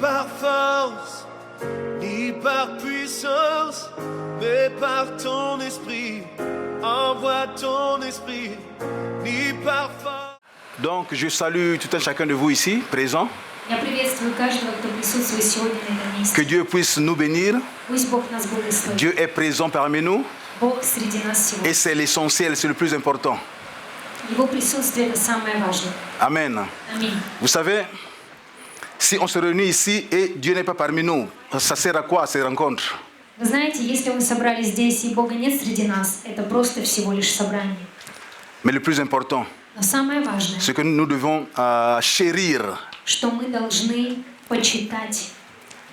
par force, ni par puissance, mais par ton esprit. Envoie ton esprit, ni par force. Donc, je salue tout un chacun de vous ici, présents. Я приветствую каждого, кто присутствует сегодня на этом месте. Que Dieu puisse nous bénir. Пусть Бог нас благословит. Dieu est présent parmi nous. Бог среди нас сегодня. Et c'est l'essentiel, c'est le plus important. Его присутствие – это самое важное. Amen. Аминь. Vous savez, si on se réunit ici et Dieu n'est pas parmi nous, ça sert à quoi ces rencontres? Вы знаете, если мы собрались здесь и Бога нет среди нас, это просто всего лишь собрание. Mais le plus important, Но самое важное, ce que nous devons chérir, что мы должны почитать,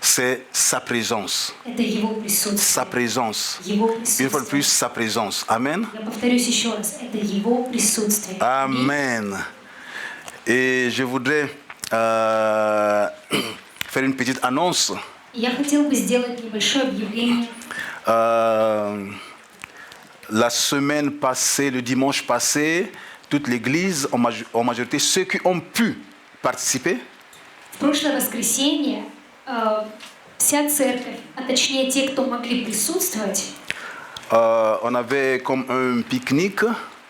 c'est sa présence. это Его присутствие. Sa présence. Его Une fois de присутствие. plus, sa présence. Amen. Я повторюсь еще раз, это Его присутствие. Amen. Et je voudrais faire une petite annonce. Я хотела бы сделать небольшое объявление. La semaine passée, le dimanche passé, toute l'église, en majorité, ceux qui ont pu participer, В прошлое воскресенье вся церковь, а точнее те, кто могли присутствовать, on avait comme un pique-nique,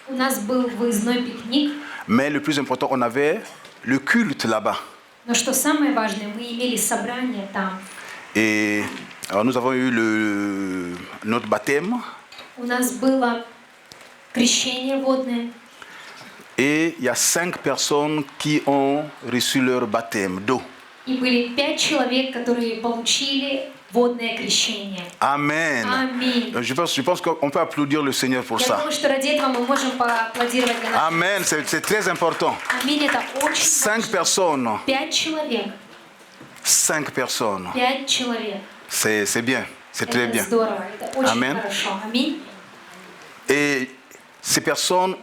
у нас был выездной пикник. mais le plus important, on avait le culte là-bas. Но что самое важное, мы имели собрание там. Et nous avons eu notre baptême. У нас было крещение водное. Et il y a 5 personnes qui ont reçu leur baptême d'eau. И были 5 человек, которые получили водное крещение. Amen. Аминь. Je pense qu'on peut applaudir le Seigneur pour Я ça. думаю, что ради этого мы можем поаплодировать для нас. Amen, c'est très important. Аминь, это очень 5 важно. personnes. 5 человек. 5 personnes. 5 человек. C'est bien, c'est très Это bien. здорово, это очень Amen. хорошо. Аминь. Et ces personnes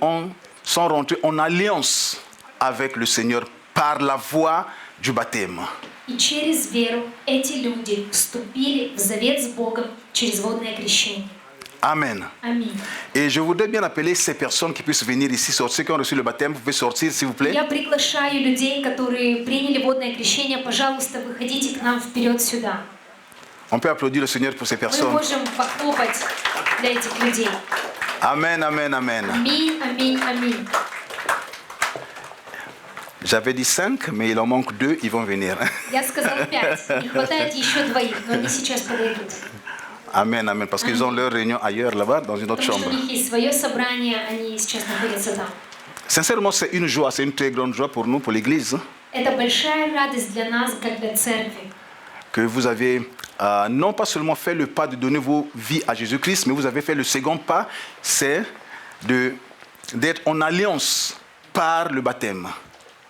sont rentrées en alliance avec le Seigneur par la voie du baptême. И через веру эти люди вступили в завет с Богом через водное крещение. Amen. Аминь. Et je voudrais bien appeler ces personnes qui puissent venir ici, ceux qui ont reçu le baptême, vous pouvez sortir s'il vous plaît. Я приглашаю людей, которые приняли водное крещение, пожалуйста, выходите к нам вперед сюда. On peut applaudir le Seigneur pour ces Мы personnes. можем похлопать для этих людей. Amen, amen, amen. Аминь, аминь, аминь. J'avais dit 5, mais il en manque 2, ils vont venir. Я сказала 5. Не хватает еще 2, но они сейчас подойдут. Amen, amen. Parce qu'ils ont leur réunion ailleurs, là-bas, dans une autre Потому что chambre. у них есть свое собрание, они сейчас находятся там. Sincèrement, c'est une joie, c'est une très grande joie pour nous, pour l'Église, Это большая радость для нас, как для церкви. que vous avez non pas seulement fait le pas de donner vos vies à Jésus-Christ, mais vous avez fait le second pas, c'est d'être en alliance par le baptême.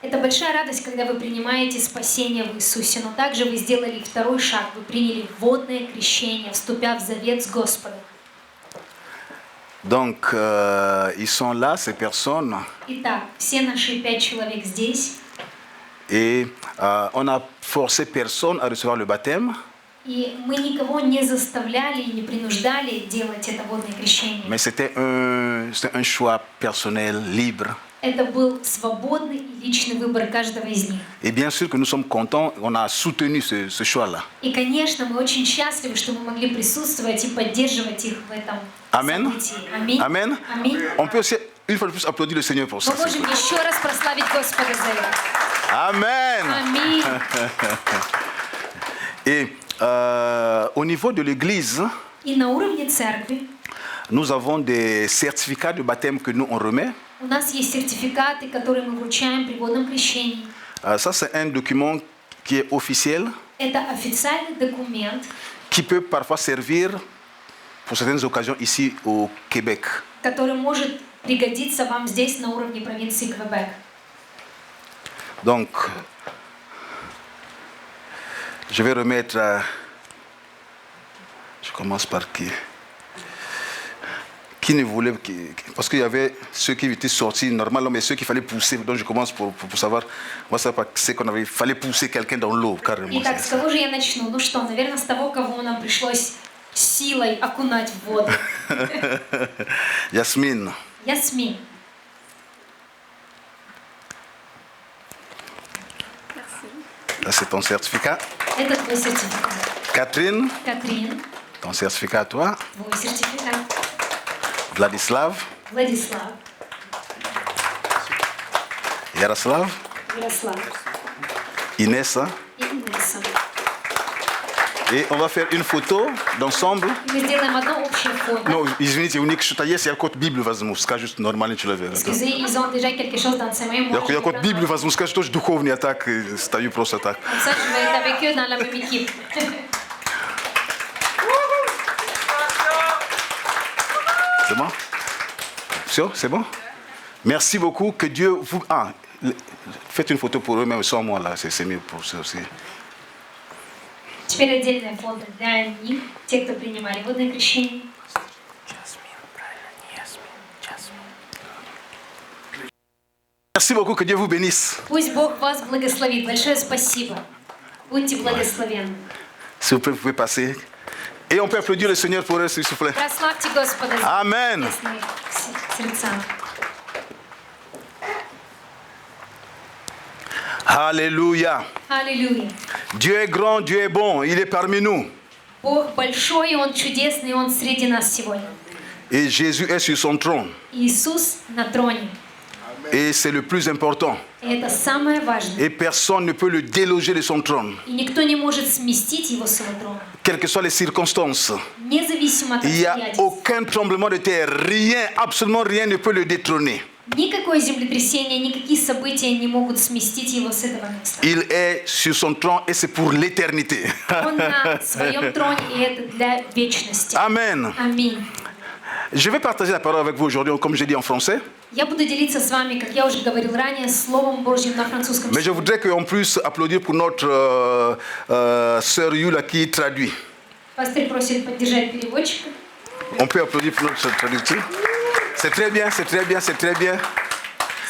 Это большая радость, когда вы принимаете спасение в Иисусе, но также вы сделали второй шаг, вы приняли водное крещение, вступя в завет с Господом. Donc, ils sont là, ces personnes, Итак, все наши 5 человек здесь, et on a forcé personne à recevoir le baptême, и мы никого не заставляли и не принуждали делать это водное крещение. mais c'était un choix personnel, libre. Это был свободный и личный выбор каждого из них. Et bien sûr que nous sommes contents, on a soutenu ce choix-là. И, конечно, мы очень счастливы, что мы могли присутствовать и поддерживать их в этом Amen. событии. Аминь. Amen. Аминь. On peut aussi, une fois de plus, applaudir le Seigneur pour ça. Мы можем еще раз прославить Господа за это. Amen. Аминь. Et au niveau de l'Église, И на уровне церкви nous avons des certificats de baptême que nous on remet. у нас есть сертификаты, которые мы вручаем при водном крещении. Ça, c'est un document qui est officiel, Это официальный документ, qui peut parfois servir pour certaines occasions ici au Québec. который может пригодиться вам здесь, на уровне провинции Квебек. Donc, je vais remettre... je commence par qui? Qui ne voulait... Parce qu'il y avait ceux qui étaient sortis normalement, mais ceux qu'il fallait pousser. Donc je commence pour savoir... Moi, c'est qu'on avait... fallait pousser quelqu'un dans l'eau, carrément. Итак, с кого же я начну? Ну что, наверное, с того, кого нам пришлось силой окунать в воду. Yasmine. Ясмин. Là, c'est ton certificat. Это твой сертификат. Catherine, Катрин, ton certificat à toi. твой сертификат. Vladislav, Владислав, Yaroslav, Ярослав Inès. и Инесса. Et on va faire une photo d'ensemble. И мы сделаем одно общее фото. Non, извините, у них что-то есть, я код Библию возьму, скажу нормальный человек. Excusez, ils ont déjà quelque chose dans ses mains. Moi, Я код Библию возьму, скажу, что же духовный, а так стою просто так. Comme ça, je vais être avec eux dans la même équipe. C'est bon? Sûr, c'est bon? Merci beaucoup, que Dieu vous... Ah, faites une photo pour eux, même sans moi là, c'est mieux pour ça aussi. Теперь отдельное фото для них, те, кто принимали водное крещение. Merci beaucoup, que Dieu vous bénisse. Пусть Бог вас благословит. Большое спасибо. Будьте благословенны. S'il vous plaît, vous pouvez passer. Et on peut applaudir le Seigneur pour eux, s'il vous plaît. Прославьте Господа за Amen. чудесные сердца. Alléluia. Аллилуйя. Dieu est grand, Dieu est bon, il est parmi nous. Бог большой, Он чудесный, Он среди нас сегодня. Et Jésus est sur son trône. Иисус на троне. Et c'est le plus important. И это самое важное. Et personne ne peut le déloger de son trône. И никто не может сместить Его с Его трона. Quelles que soient les circonstances. Независимо от Il n'y a обстоятельств. aucun tremblement de terre. Rien, absolument rien ne peut le détrôner. Никакое землетрясение, никакие события не могут сместить Его с этого места. Il est sur son trône et c'est pour l'éternité. Он на своем троне, и это для вечности. Amen. Аминь. Je vais partager la parole avec vous aujourd'hui, comme j'ai dit en français. Я буду делиться с вами, как я уже говорил ранее, Словом Божьим на французском Mais je языке. voudrais qu'on puisse applaudir pour notre sœur Yula qui traduit. Пастырь просит поддержать переводчика. On peut applaudir pour notre traducteur. C'est très bien, c'est très bien, c'est très bien.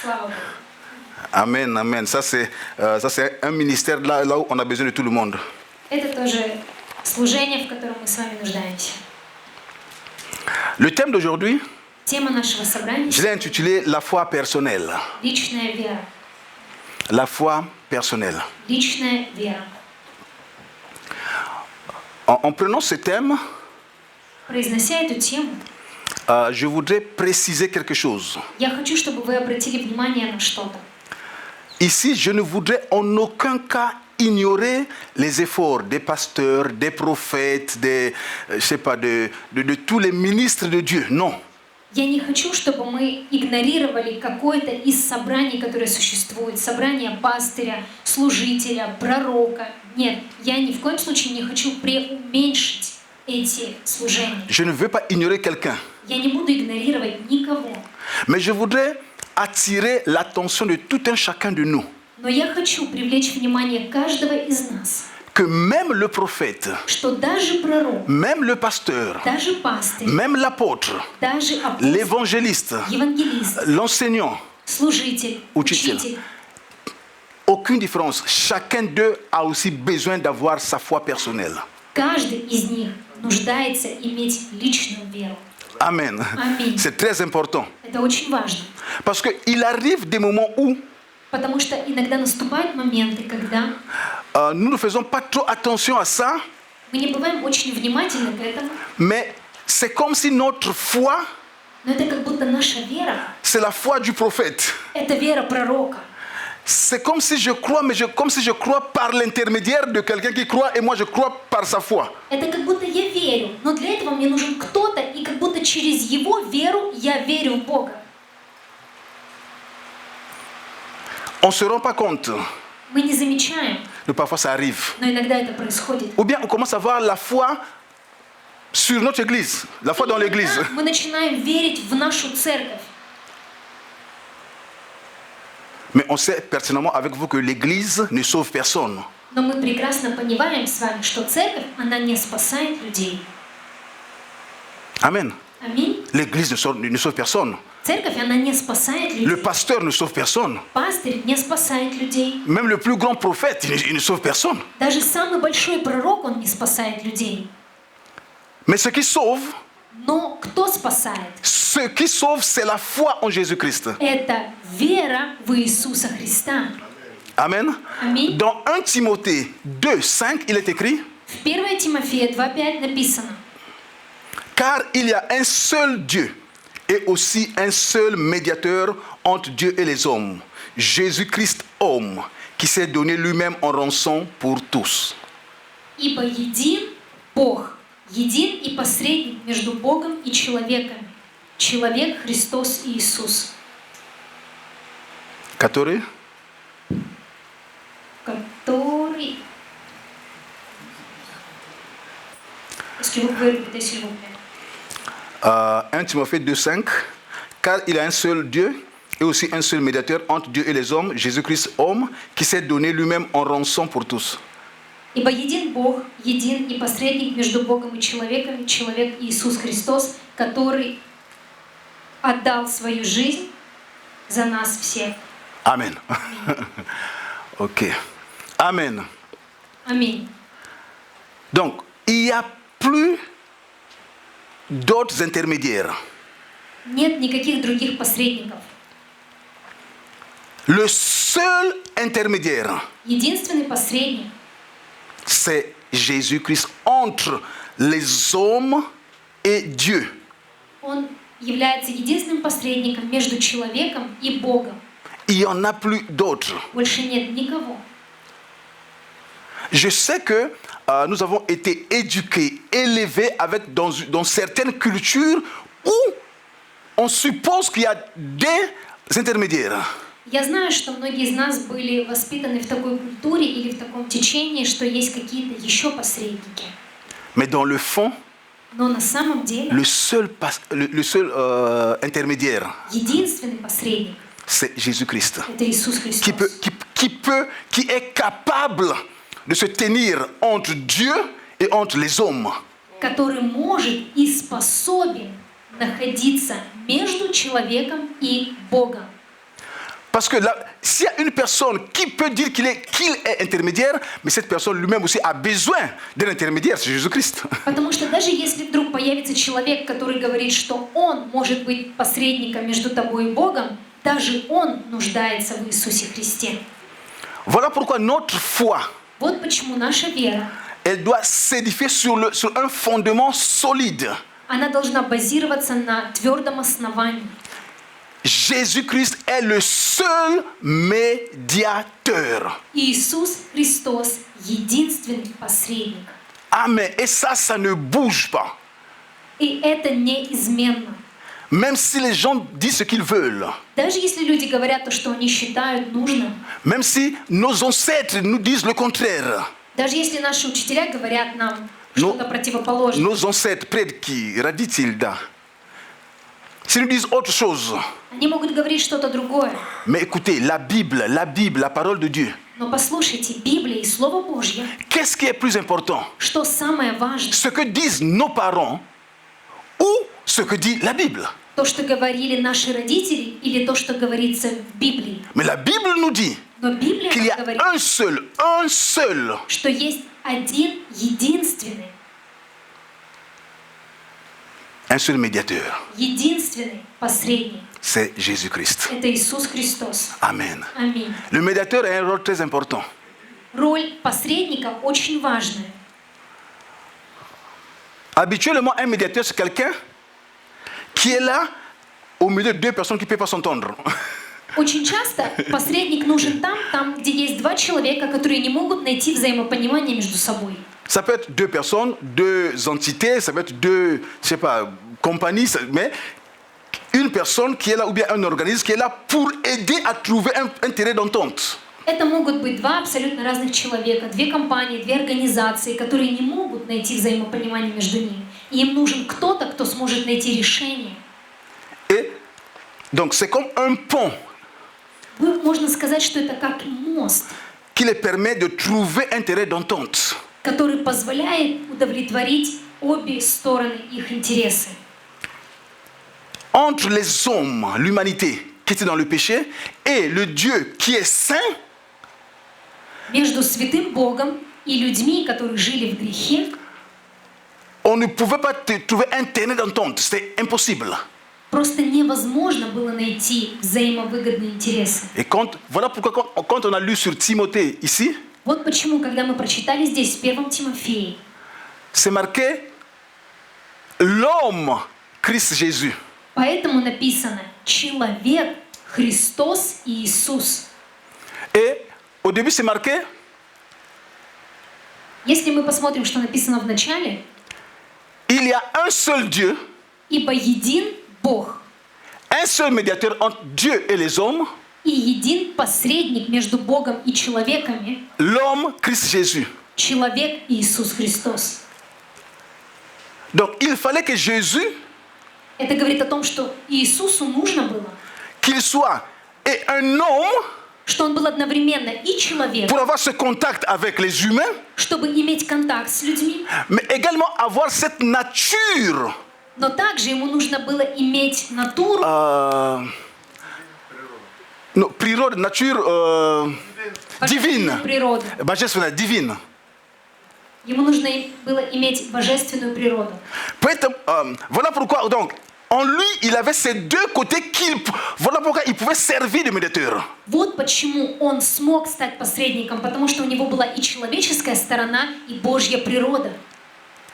Слава Богу. Amen, amen. Ça c'est un ministère là où on a besoin de tout le monde. Это тоже служение, в котором мы с вами нуждаемся. Le thème d'aujourd'hui, Тема нашего собрания je l'ai intitulé La foi personnelle. – личная вера. La foi personnelle. Личная вера. En prenant ce thème, Произнося эту тему, je voudrais préciser quelque chose. я хочу, чтобы вы обратили внимание на что-то. Ici, je ne voudrais en aucun cas ignorer les efforts des pasteurs, des prophètes, je sais pas, de tous les ministres de Dieu. Non. Я не хочу, чтобы мы игнорировали какое-то из собраний, которые существуют. Собрание пастыря, служителя, пророка. Нет, я ни в коем случае не хочу преуменьшить эти служения. Je ne veux pas ignorer quelqu'un. Я не буду игнорировать никого. Mais je voudrais attirer l'attention de tout un chacun de nous. Но я хочу привлечь внимание каждого из нас, Que même le prophète, что даже пророк, même le pasteur, даже пастырь, même l'apôtre, даже апостол, l'évangéliste, евангелист, l'enseignant, служитель, Учитель. учитель, aucune différence. Chacun d'eux a aussi besoin d'avoir sa foi personnelle. каждый из них нуждается иметь личную веру. Amen. Аминь. C'est très important. Это очень важно, Parce qu'il arrive des moments où потому что иногда наступают моменты, когда nous ne faisons pas trop attention à ça, мы не бываем очень внимательны к этому, mais c'est comme si notre foi, но это как будто наша вера, c'est la foi du prophète. это вера пророка. C'est comme si je crois, mais comme si je crois par l'intermédiaire de quelqu'un qui croit et moi je crois par sa foi. Это как будто я верю, но для этого мне нужен кто-то, и как будто через его веру я верю в Бога. On ne se rend pas compte, Мы не замечаем, mais parfois ça arrive. но иногда это происходит. Ou bien on commence à avoir la foi sur notre église, la foi dans l'église. Иногда мы начинаем верить в нашу церковь. Mais on sait personnellement avec vous que l'église ne sauve personne. Но мы прекрасно понимаем с вами, что церковь, она не спасает людей. Amen. Аминь. L'église ne sauve personne. Церковь, она не спасает людей. Le pasteur ne sauve personne. Пастырь не спасает людей. Même le plus grand prophète, il ne sauve personne. Даже самый большой пророк, он не спасает людей. Mais ce qui sauve, Но кто спасает? ce qui sauve, c'est la foi en Jésus-Christ. Это вера в Иисуса Христа. Amen. Аминь. Dans 1 Timothée 2, 5, il est écrit, В 1 Тимофея 2:5 написано: car il y a un seul Dieu et aussi un seul médiateur entre Dieu et les hommes, Jésus-Christ homme, qui s'est donné lui-même en rançon pour tous. «Ибо един Бог, един и посредник между Богом и человеками, человек Христос Иисус, Который который...» Est-ce que vous pouvez répéter, s'il vous plaît? 1 Timothée 2, 5, car il y a un seul Dieu et aussi un seul médiateur entre Dieu et les hommes, Jésus-Christ homme, qui s'est donné lui-même en rançon pour tous. «Ибо един Бог, един и посредник между Богом и человеком, человек Иисус Христос, который отдал свою жизнь за нас всех». Amen. Ok. Amen. Аминь. Donc, il n'y a plus d'autres intermédiaires. Нет никаких других посредников. Le seul intermédiaire, Единственный посредник c'est Jésus-Christ entre les hommes et Dieu. Он является единственным посредником между человеком и Богом. Il n'y en a plus d'autres. Больше нет никого. Je sais que nous avons été éduqués, élevés dans certaines cultures où on suppose qu'il y a des intermédiaires. Я знаю, что многие из нас были воспитаны в такой культуре или в таком течении, что есть какие-то еще посредники. Mais dans le fond, Но на самом деле le seul intermédiaire, единственный посредник c'est Jésus-Christ. — это Иисус Христос, Qui est capable de se tenir entre Dieu et entre les hommes. который может и способен находиться между человеком и Богом. Parce que là, s'il y a une personne qui peut dire qu'il est intermédiaire, mais cette personne lui-même aussi a besoin d'un intermédiaire, c'est Jésus-Christ. Потому что даже если вдруг появится человек, который говорит, что он может быть посредником между тобой и Богом, даже он нуждается в Иисусе Христе. Voilà pourquoi notre foi, Вот почему наша вера, elle doit s'édifier sur un fondement solide. она должна базироваться на твердом основании. Jésus-Christ est le seul médiateur. Иисус Христос — единственный посредник. Amen. Et ça ne bouge pas. И это неизменно. Même si les gens disent ce qu'ils veulent. Даже если люди говорят то, что они считают нужным, Même si nos ancêtres nous disent le contraire. даже если наши учителя говорят нам что-то противоположное, Nos ancêtres, предки, родители, s'ils nous disent autre chose. они могут говорить что-то другое. Mais écoutez, la Bible, la parole de Dieu. Но послушайте, Библия и Слово Божье, Qu'est-ce qui est plus important? что самое важное? Ce que disent nos parents ou ce que dit la Bible? То, что говорили наши родители, или то, что говорится в Библии? Mais la Bible nous dit Но Библия qu'il y a говорит, un seul, что есть один единственный, un seul médiateur. единственный посредник. C'est Jésus-Christ. Это Иисус Христос. Amen. Аминь. Le médiateur a un rôle très important. Роль посредника очень важная. Habituellement, un médiateur, c'est quelqu'un qui est là au milieu de deux personnes qui ne peuvent pas s'entendre. Очень часто посредник нужен там, где есть два человека, которые не могут найти взаимопонимание между собой. Ça peut être deux personnes, deux entités, ça peut être deux, je sais pas, compagnies, mais une personne qui est là, ou bien un organisme qui est là pour aider à trouver un terrain d'entente. Это могут быть два абсолютно разных человека, две компании, две организации, которые не могут найти взаимопонимание между ними. И им нужен кто-то, кто сможет найти решение. Et donc c'est comme un pont Можно сказать, что это как мост, qui les permet de trouver un terrain d'entente. который позволяет удовлетворить обе стороны их интересы. Entre les hommes, l'humanité qui était dans le péché, et le Dieu qui est saint, Между святым Богом и людьми, которые жили в грехе, on ne pouvait pas trouver un terrain d'entente. C'était impossible. Просто невозможно было найти взаимовыгодные интересы. Et voilà pourquoi quand on a lu sur Timothée ici, Вот почему, когда мы прочитали здесь в 1 Тимофея, c'est marqué l'homme Christ Jésus. поэтому написано «человек, Христос и Иисус». Et au début, c'est marqué Если мы посмотрим, что написано в начале, il y a un seul Dieu, «Ибо един Бог un seul médiateur entre Dieu et les hommes, и един посредник между Богом и человеками, l'homme Christ Jésus». человек Иисус Христос». Donc, il fallait que Jésus, Это говорит о том, что Иисусу нужно было, qu'il soit et un homme что Он был одновременно и человек, pour avoir ce contact avec les humains, чтобы иметь контакт с людьми, mais également avoir cette nature но также Ему нужно было иметь натуру, non, природа, nature divine, божественную природу. божественная, divine. Ему нужно было иметь божественную природу. Поэтому, voilà pourquoi, donc, en lui, il avait ces deux côtés voilà pourquoi il pouvait servir de médiateur. Вот почему Он смог стать посредником, потому что у Него была и человеческая сторона, и Божья природа.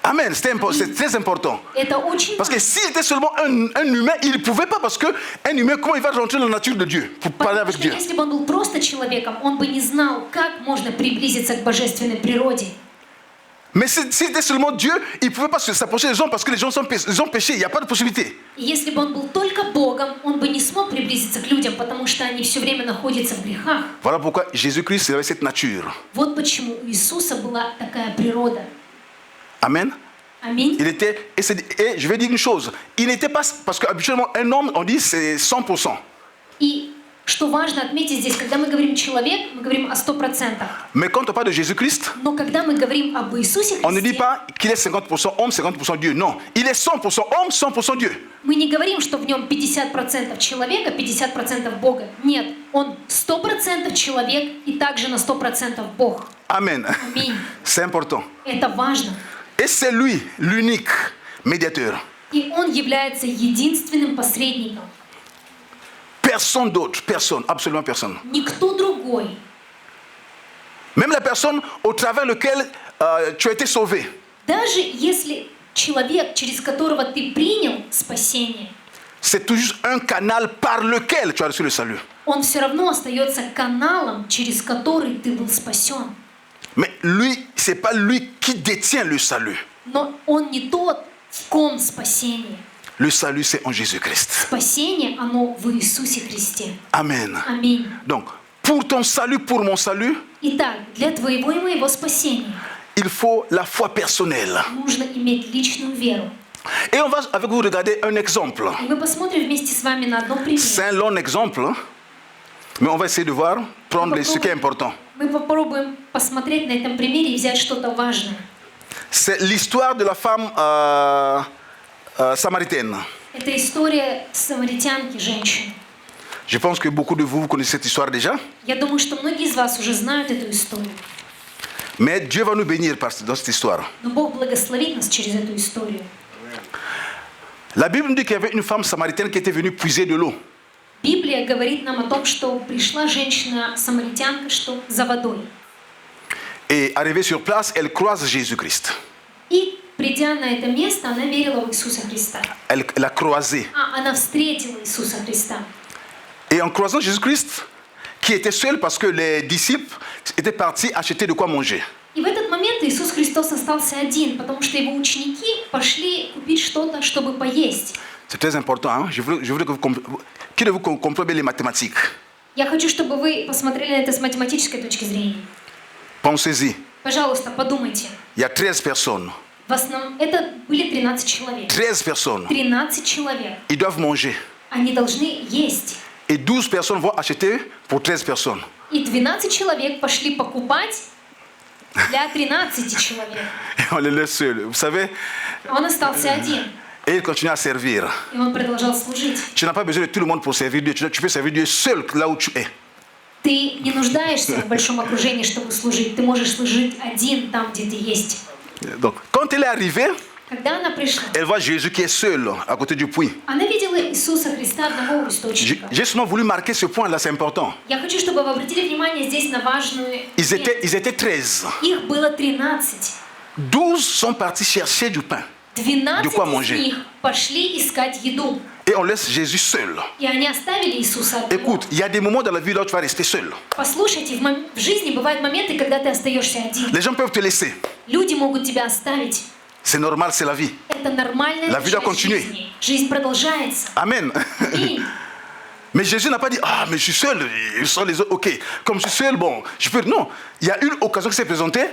Amen, c'est très important. Это очень Parce que важно. s'il était seulement un humain, il ne pouvait pas, parce qu'un humain, comment il va rentrer dans la nature de Dieu pour parler Потому avec что Dieu? если бы он был просто человеком, он бы не знал, как можно приблизиться к божественной природе. Mais s'il était seulement Dieu, il ne pouvait pas s'approcher des hommes parce que les gens ils ont péché, il n'y a pas de possibilité. И если бы он был только Богом, он бы не смог приблизиться к людям, потому что они все время находятся в грехах. Voilà pourquoi Jésus-Christ avait cette nature. Вот почему у Иисуса была такая природа. Amen. Аминь. Il était, et je vais dire une chose, il n'était pas, parce qu'habituellement un homme, on dit c'est 100%. И что важно отметить здесь, когда мы говорим «человек», мы говорим о 100%. Mais quand on parle de Jésus-Christ, Но когда мы говорим об Иисусе on ne dit Христе, pas qu'il est 50% homme, 50% Dieu. Non, il est 100% homme, 100% Dieu. мы не говорим, что в нем 50% человека, 50% Бога. Нет, он 100% человек и также на 100% Бог. Amen. Аминь. C'est important. Это важно. Et c'est lui, l'unique médiateur. И он является единственным посредником. Personne d'autre, personne, absolument personne. Никто другой. Même la personne au travers laquelle tu as été sauvé. Даже если человек, через которого ты принял спасение, C'est toujours un canal par lequel tu as reçu le salut. он все равно остается каналом, через который ты был спасен. Mais lui, c'est pas lui qui détient le salut. Но он не тот, в ком спасение. Le salut, c'est en Jésus-Christ. Спасение, оно в Иисусе Христе. Amen. Аминь. Donc, pour ton salut, pour mon salut, Итак, для твоего и моего спасения il faut la foi personnelle. нужно иметь личную веру. Et on va avec vous regarder un exemple. И мы посмотрим вместе с вами на одном примере. C'est un long exemple, hein, mais on va essayer de voir, prendre ce qui est important. Мы попробуем посмотреть на этом примере и взять что-то важное. C'est l'histoire de la femme samaritaine. Это история самаритянки, женщины. Je pense que beaucoup de vous connaissez cette histoire déjà. Я думаю, что многие из вас уже знают эту историю. Mais Dieu va nous bénir dans cette histoire. Но Бог благословит нас через эту историю. La Bible nous dit qu'il y avait une femme samaritaine qui était venue puiser de l'eau. Библия говорит нам о том, что пришла женщина-самаритянка что за водой. Et arrivée sur place, elle croise Jésus-Christ. И, придя на это место, она верила в Иисуса Христа. Elle l'a croisé. Она встретила Иисуса Христа. Et en croisant Jésus-Christ, qui était seul parce que les disciples étaient partis acheter de quoi manger. И в этот момент Иисус Христос остался один, потому что его ученики пошли купить что-то, чтобы поесть. C'est très important. Hein? Je voudrais que vous compreniez les mathématiques. Я хочу, чтобы вы посмотрели на это с математической точки зрения. Pensez-y. Пожалуйста, подумайте. Il y a 13 personnes. В основном это были 13 человек. 13 personnes. 13 человек. Ils doivent manger. Они должны есть. Et 12 personnes vont acheter pour 13 personnes. И 12 человек пошли покупать для 13 человек. Et on les laisse seuls. Vous savez, Он остался один. et ils continuent à servir. И он продолжал служить. Tu n'as pas besoin de tout le monde pour servir Dieu. Tu peux servir Dieu seul là où tu es. Ты не нуждаешься в большом окружении, чтобы служить. Ты можешь служить один там, где ты есть. Donc, quand elle est arrivée, Когда она пришла, elle voit Jésus qui est seul à côté du puits. она видела Иисуса Христа одного у источника. J'ai seulement voulu marquer ce point-là, c'est important. Я хочу, чтобы вы обратили внимание здесь на важную Ils момент. étaient 13. Их было 13. 12 sont partis chercher du pain. 12 De quoi из manger? них пошли искать еду. Et on laisse Jésus seul. И они оставили Иисуса одного. Écoute, il y a des moments dans la vie là où tu vas rester seul. Послушайте, в жизни бывают моменты, когда ты остаешься один. Les gens peuvent te laisser. Люди могут тебя оставить. C'est normal, c'est la vie. Это нормальная La vie doit часть continuer. жизни. Жизнь продолжается. Amen. Аминь. Mais Jésus n'a pas dit, ah, mais je suis seul, ils sont les autres, ok. Comme je suis seul, bon, je peux. Non, il y a une occasion qui s'est présentée,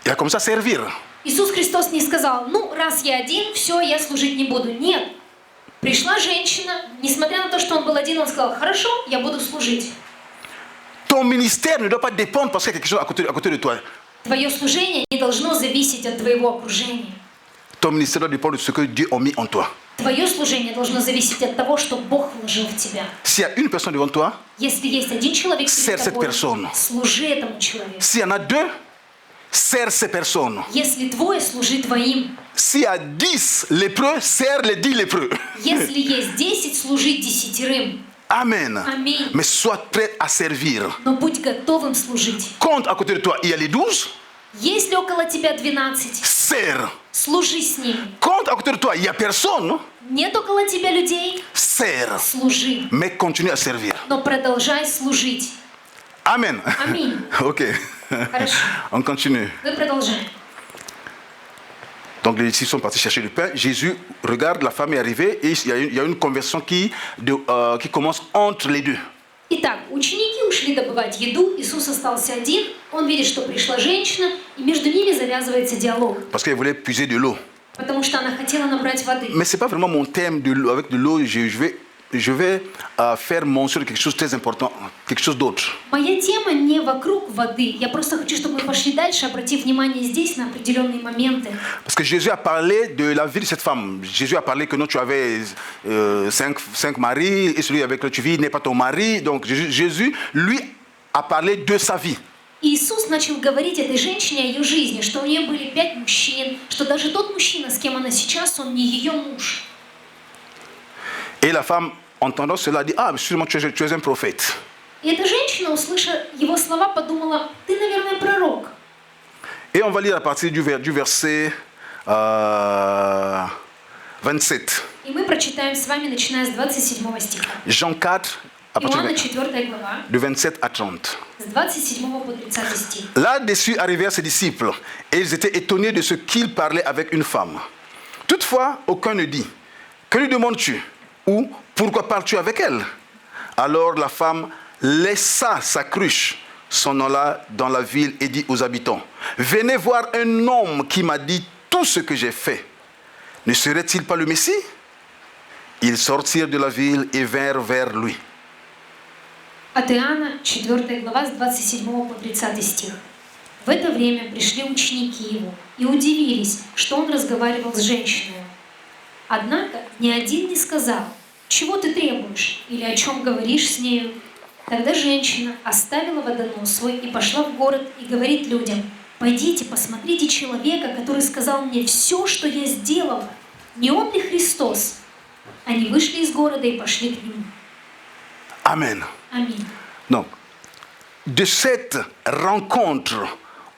il a commencé à servir. Иисус Христос не сказал, ну, раз я один, все, я служить не буду. Нет. Пришла женщина, несмотря на то, что он был один, он сказал, хорошо, я буду служить. Ton ministère ne doit pas dépendre parce qu'il y a quelque chose à côté de toi. Твое служение не должно зависеть от твоего окружения. Ton ministère doit dépendre de ce que Dieu a mis en toi. Твое служение должно зависеть от того, что Бог вложил в тебя. S'il y a une personne devant toi, Если есть один человек Serve перед cette тобой, personne. служи этому человеку. s'il y en a deux, sers ces personnes. Если двое, служи твоим. S'il y a 10 lépreux, sers les 10 lépreux. Если есть 10, служи 10. Amen. Аминь. Mais sois prêt à servir. Но будь готовым служить. Compte à côté de toi, il y a les 12, Если около тебя 12, sers. служи с ними. Compte à côté de toi, il n'y a personne, Нет около тебя людей, sers. служи. Mais continue à servir. Но продолжай служить. Amen. Аминь. Ok. Хорошо. On continue. Мы продолжаем. Donc les disciples sont partis chercher du pain. Jésus regarde, la femme est arrivée et il y a une conversation qui commence entre les deux. Итак, ученики ушли добывать еду, Иисус остался один, он видит, что пришла женщина, и между ними завязывается диалог, Parce qu'elle voulait puiser de l'eau. потому что она хотела nabрать воды. Mais ce n'est pas vraiment mon thème de l'eau. Avec de l'eau, je vais faire mention de quelque chose de très important, quelque chose d'autre. Моя тема не вокруг воды, я просто хочу, чтобы мы пошли дальше, обратив внимание здесь на определенные моменты. Parce que Jésus a parlé de la vie de cette femme. Jésus a parlé que non, tu avais 5 maris et celui avec lequel tu vis n'est pas ton mari. Donc Jésus, lui, a parlé de sa vie. Иисус начал говорить этой женщине о ее жизни, что у нее были 5 мужчин, что даже тот мужчина, с кем она сейчас, он не ее муж. Et la femme, entendant cela, dit, ah, sûrement tu es un prophète. И эта женщина, услышав его слова, подумала, ты, наверное, пророк. Et on va lire à partir du verset 27. И мы прочитаем с вами, начиная с 27 стиха. Jean 4, à partir Иоанна 4 глава, de 27 à 30. с 27 по 30 стих. Là-dessus arrivèrent ses disciples, et ils étaient étonnés de ce qu'il parlait avec une femme. Toutefois, aucun ne dit, que lui demandes-tu? Ou pourquoi parles-tu avec elle? Alors la femme laissa sa cruche, s'en alla dans la ville et dit aux habitants, venez voir un homme qui m'a dit tout ce que j'ai fait. Ne serait-il pas le Messie? Ils sortirent de la ville et vinrent vers lui. От Иоанна 4 глава с 27 по 30 стих. В это время пришли ученики его и удивились, что он разговаривал с женщиной. Однако ни один не сказал, чего ты требуешь или о чем говоришь с нею. Тогда женщина оставила водонос свой и пошла в город и говорит людям, пойдите, посмотрите человека, который сказал мне все, что я сделала. Не он ли Христос? Они вышли из города и пошли к нему. Amen. Аминь. Donc, de cette rencontre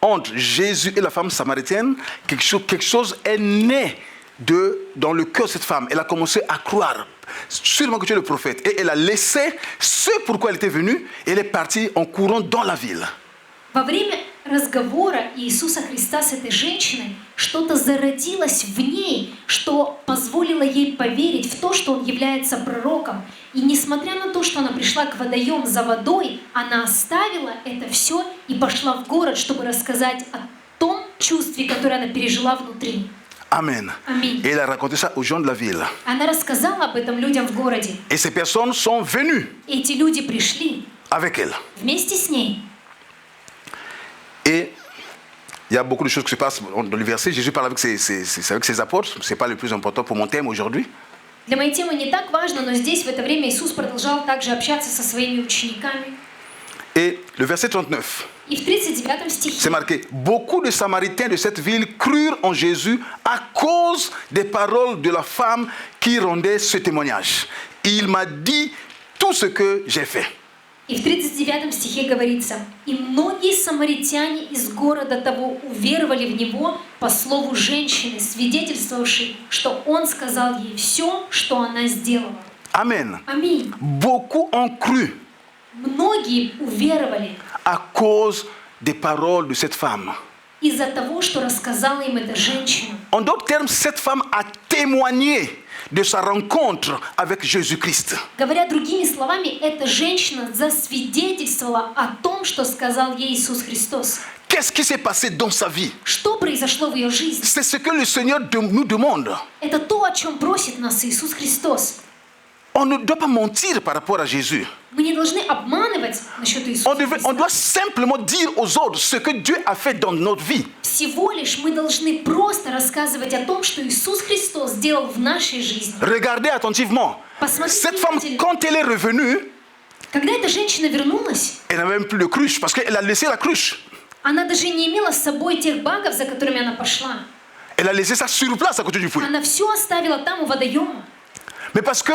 entre Jésus et la femme samaritaine, quelque chose est né dans le cœur de cette femme. Elle a commencé à croire sûrement que tu es le prophète. Et elle a laissé ce pourquoi elle était venue et elle est partie en courant dans la ville. Во время разговора Иисуса Христа с этой женщиной что-то зародилось в ней, что позволило ей поверить в то, что он является пророком. И несмотря на то, что она пришла к водоему за водой, она оставила это все и пошла в город, чтобы рассказать о том чувстве, которое она пережила внутри. Amen. Аминь. Et elle a raconté ça aux gens de la ville. Она рассказала об этом людям в городе. Et ces personnes sont venues Эти люди пришли avec elle. вместе с ней. Et il y a beaucoup de choses qui se passent dans le verset. Jésus parle avec ses apôtres. Ce n'est pas le plus important pour mon thème aujourd'hui. Для моей темы не так важно, но здесь в это время Иисус продолжал также общаться со своими учениками. Et le verset 39. И И в 39 стихе c'est marqué, beaucoup de Samaritains de cette ville crurent en Jésus à cause des paroles de la femme qui rendait ce témoignage. Il m'a dit tout ce que j'ai fait. И в 39 стихе говорится: «И многие самаритяне из города того уверовали в Него по слову женщины, свидетельствовавшей, что Он сказал ей все, что она сделала». Amen. Аминь. Beaucoup ont cru Многие уверовали à cause des paroles de cette femme. из-за того, что рассказала им эта женщина. En d'autres termes, cette femme a témoigné de sa rencontre avec Jésus-Christ. Говоря другими словами, эта женщина засвидетельствовала о том, что сказал ей Иисус Христос. Qu'est-ce qui s'est passé dans sa vie? Что произошло в ее жизни? C'est ce que le Seigneur nous demande. Это то, о чем просит нас Иисус Христос. On ne doit pas mentir par rapport à Jésus. Мы не должны обманывать насчет Иисуса On Христа. doit simplement dire aux autres ce que Dieu a fait dans notre vie. Всего лишь мы должны просто рассказывать о том, что Иисус Христос сделал в нашей жизни. Regardez attentivement. Cette femme, quand elle est revenue, Когда эта женщина вернулась, elle n'avait même plus de cruche parce qu'elle a laissé la cruche. она даже не имела с собой тех багов, за которыми она пошла. Elle a laissé ça sur place à côté du puits. Она все оставила там у водоема. Mais parce que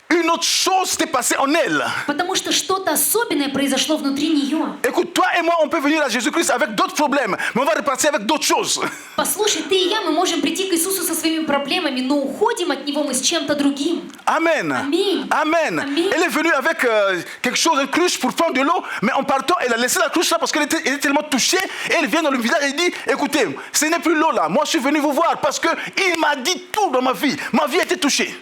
une autre chose s'est passée en elle. Потому что что-то особенное произошло внутри нее. Écoute, toi et moi, on peut venir à Jésus-Christ avec d'autres problèmes, mais on va repartir avec d'autres choses. Послушай, ты и я, мы можем прийти к Иисусу со своими проблемами, но уходим от Него мы с чем-то другим. Amen. Amen. Amen. Amen. Elle est venue avec quelque chose, une cruche pour prendre de l'eau, mais en partant, elle a laissé la cruche là parce qu'elle était tellement touchée. Et elle vient dans le village et dit, écoutez, ce n'est plus l'eau là. Moi, je suis venu vous voir parce qu'il m'a dit tout dans ma vie. Ma vie a été touchée.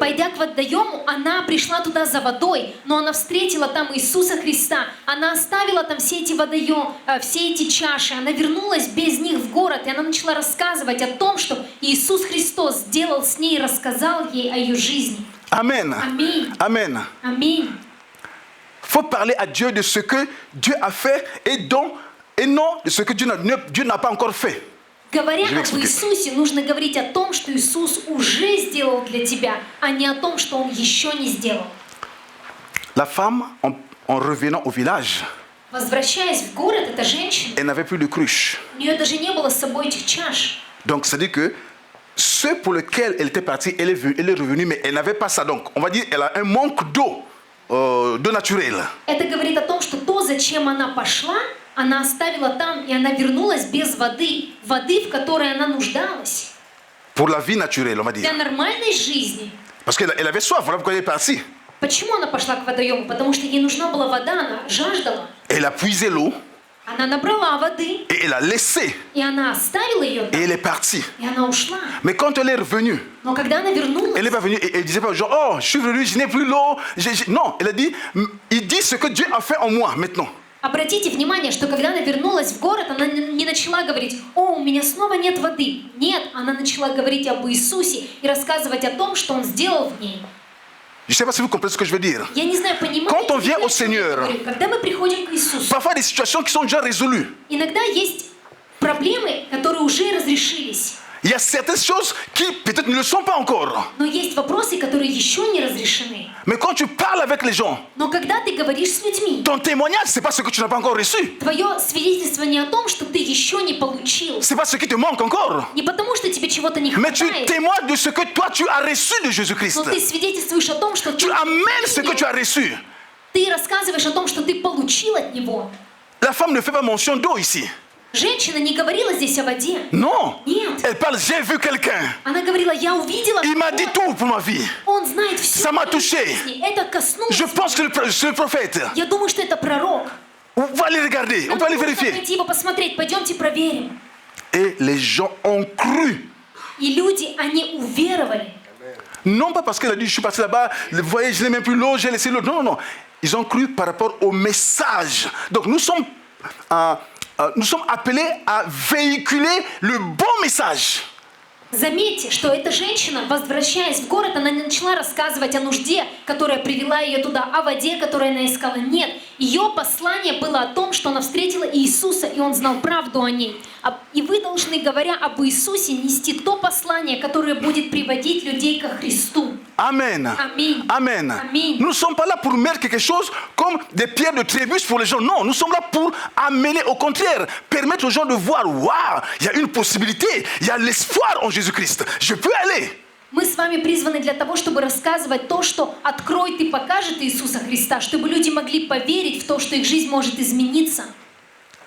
Пойдя к водоему, она пришла туда за водой, но она встретила там Иисуса Христа. Она оставила там все эти водоемы, все эти чаши. Она вернулась без них в город, и она начала рассказывать о том, что Иисус Христос сделал с ней и рассказал ей о ее жизни. Amen. Аминь. Amen. Аминь. Faut parler à Dieu de ce que Dieu a fait et non de ce que Dieu n'a pas encore fait. Говоря об Иисусе, нужно говорить о том, что Иисус уже сделал для тебя, а не о том, что Он еще не сделал. La femme, en revenant au village, Возвращаясь в город, эта женщина, elle n'avait plus de cruche. у нее даже не было с собой этих чаш. Donc, c'est-à-dire que ceux pour lesquels elle était partie, elle est revenue, mais elle n'avait pas ça. Donc, on va dire qu'elle a un manque d'eau naturelle. Это говорит о том, что то, зачем она пошла, она оставила там, и она вернулась без воды, в которой она нуждалась. Pour la vie naturelle, on va Для dire. нормальной жизни. Parce qu'elle avait soif, voilà pourquoi elle est partie. Почему она пошла к водоему? Потому что ей нужна была вода, она жаждала. Elle a puisé l'eau Она набрала воды, et elle a laissé. и она оставила ее Et там, elle est partie. и она ушла. Mais quand elle est revenue, Но когда она вернулась, elle n'est pas venue et elle disait pas genre, oh, je suis venue, je n'ai plus l'eau. Non, elle a dit, il dit ce que Dieu a fait en moi maintenant. обратите внимание, что когда она вернулась в город, она не начала говорить: «О, у меня снова нет воды». Нет, она начала говорить об Иисусе и рассказывать о том, что Он сделал в ней. Je ne sais pas si vous comprenez ce que je veux dire. Я не знаю, понимаете Quand on ли vient вы, au о чем я Seigneur, говорю? Когда мы приходим к Иисусу, Parfois des situations qui sont déjà résolues. иногда есть проблемы, которые уже разрешились. Il y a certaines choses qui peut-être ne le sont pas encore. Но есть вопросы, которые еще не разрешены. Mais quand tu parles avec les gens, Но когда ты говоришь с людьми, ton témoignage, ce n'est pas ce que tu n'as pas encore reçu. твое свидетельство не о том, что ты еще не получил. Ce n'est pas ce qui te manque encore. Не потому, что тебе чего-то не Mais tu хватает. témoignes de ce que toi tu as reçu de Jésus-Christ. Но ты свидетельствуешь о том, что Tu amènes ce que tu as reçu. ты рассказываешь о том, что ты получил от Него. La femme ne fait pas mention d'eau ici. Женщина не говорила здесь о воде. Non. Нет. Elle parle, j'ai vu quelqu'un. Она говорила: «Я увидела, Il m'a dit tout pour ma vie. Он знает все. Ça m'a touché. Это коснулось. Je pense que c'est le prophète. Я думаю, что это пророк. On va aller regarder, on va aller Нужно vérifier. пойти его посмотреть. Пойдемте проверим. Et les gens ont cru. И люди, они уверовали. Non pas parce qu'elle a dit, je suis parti là-bas, vous voyez, je n'ai même plus l'eau, j'ai laissé l'eau. Non, non, non. Ils ont cru par rapport au message. Donc nous sommes appelés à véhiculer le bon message. Заметьте, что эта женщина, возвращаясь в город, она не начала рассказывать о нужде, которая привела ее туда, о воде, которую она искала. Нет. Ее послание было о том, что она встретила Иисуса, и он знал правду о ней. И вы должны, говоря об Иисусе, нести то послание, которое будет приводить людей ко Христу. Amen. Amen. Amen. Amen. Nous ne sommes pas là pour mettre quelque chose comme des pierres de trébuche pour les gens. Non, nous sommes là pour amener, au contraire, permettre aux gens de voir, waouh, il y a une possibilité, il y a l'espoir en Jésus-Christ. Je peux aller. Мы с вами призваны для того, чтобы рассказывать то, что откроет и покажет Иисуса Христа, чтобы люди могли поверить в то, что их жизнь может измениться.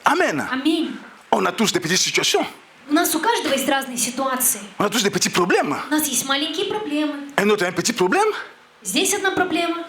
Amen. Аминь. On a tous des petites situations. У нас у каждого есть разные ситуации. On a tous des petits problèmes. У нас есть маленькие проблемы. Un autre a un petit problème. Здесь одна проблема.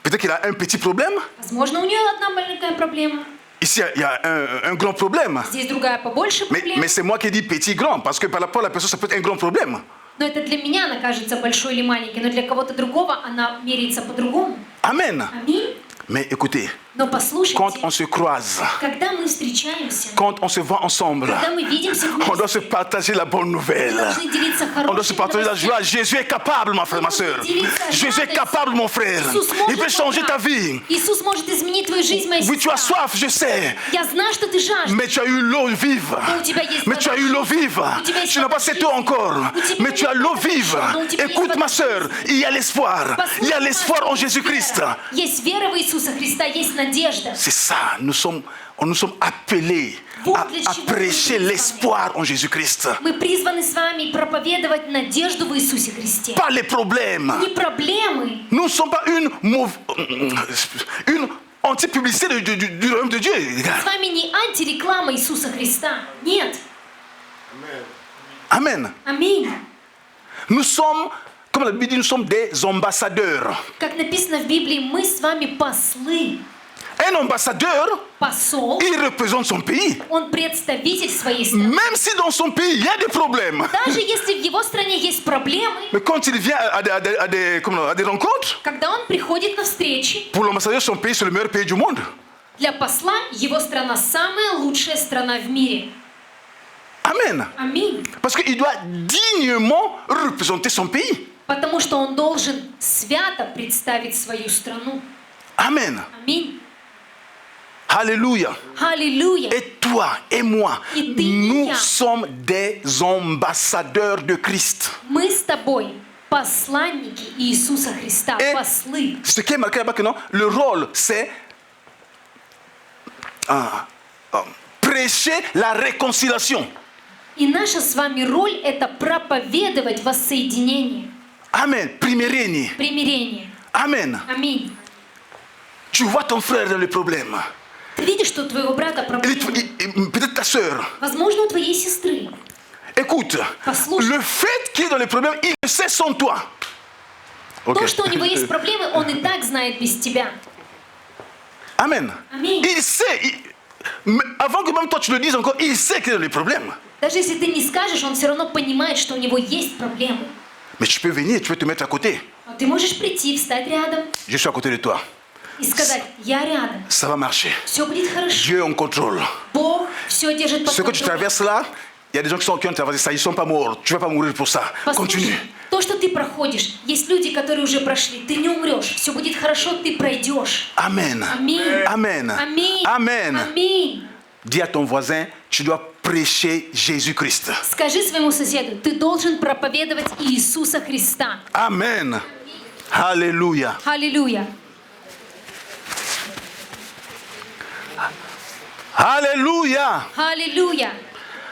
Peut-être qu'il a un petit problème. Возможно, у нее одна маленькая проблема. Ici, il y a un grand problème. Здесь другая побольше проблема. Mais c'est moi qui dis petit, grand, parce que par rapport à la personne, ça peut être un grand problème. Но это для меня она кажется большой или маленькой, но для кого-то другого она меряется по-другому. Amen. Аминь. Mais écoutez, Но послушайте, quand on se croise, когда мы встречаемся, quand on se voit ensemble, когда мы видимся on doit se вместе, partager la bonne мы nouvelle. должны делиться On doit se хорошими partager la новостями. joie. Jésus est capable, ma frère, ma soeur. Jésus est capable, mon frère. Иисус Il peut может changer ta поправить. vie. Иисус может изменить твою жизнь, моя Oui, tu as сестра. soif, je sais. Я знаю, что ты жаждешь. Mais tu as eu l'eau vive. Но у тебя есть Mais tu as eu l'eau vive. У тебя есть Tu n'as pas cette eau encore. Mais tu as l'eau vive. Écoute, ma soeur, il y a l'espoir. Il y a l'espoir en Jésus-Christ. Есть вера в Иисуса Христа, есть надежда. C'est ça, nous sommes appelés à prêcher l'espoir en Jésus-Christ. Мы призваны с вами проповедовать надежду в Иисусе Христе. Pas les problèmes. Не проблемы. Nous ne sommes pas une anti-publicité du royaume de Dieu. les gars. С вами не антиреклама Иисуса Христа. Нет. Amen. Аминь. Nous sommes, comme la Bible dit, nous sommes des ambassadeurs. Как написано в Библии, мы с вами послы. Un ambassadeur, Посол, il représente son pays. он представитель своей страны. Même si dans son pays, il y a des problèmes. Даже если в его стране есть проблемы, Mais quand il vient à des rencontres, когда он приходит на встречи, pour l'ambassadeur, son pays, c'est le meilleur pays du monde. для посла его страна самая лучшая страна в мире. Amen. Аминь. Parce qu'il doit dignement représenter son pays. Потому что он должен свято представить свою страну. Amen. Аминь. Alléluia. Аллилуйя. Et toi et moi, Et ты, и nous я. sommes des ambassadeurs de Christ. Мы с тобой посланники Иисуса Христа, Et послы. ce qui est marqué là-bas, que non, le rôle, c'est prêcher la réconciliation. И наша с вами роль – это проповедовать воссоединение, Amen. Примирение. примирение. Amen. Аминь. Tu vois ton frère dans le problème. Ты видишь, что у твоего брата проблемы. Peut-être ta soeur. Возможно, у твоей сестры. Écoute, Послушай. le fait qu'il est dans le problème, il le sait sans toi. Ok. То, что у него есть проблемы, он и так знает без тебя. Amen. Аминь. Il sait, mais avant que même toi tu le dises encore, il sait qu'il est dans les problèmes. Даже если ты не скажешь, он все равно понимает, что у него есть проблемы. Mais tu peux venir, tu peux te mettre à côté. Но ты можешь прийти, встать рядом Je suis à côté de toi. и сказать: я рядом, Ça va marcher. все будет хорошо. Dieu est en contrôle. Бог все держит под Ce que tu контролем. traverses là, il y a des gens qui ont traversé ça, ils ne sont pas morts. Tu ne vas pas mourir pour ça. Continue. Послушай, то, что ты проходишь, есть люди, которые уже прошли. Ты не умрешь, все будет хорошо, ты пройдешь. Amen. Аминь. Amen. Аминь. Amen. Аминь. Dis à ton voisin, tu dois prêcher Jésus-Christ. Скажи своему соседу, ты должен проповедовать Иисуса Христа. Amen. Alléluia. Аллилуйя. Alléluia. Аллилуйя.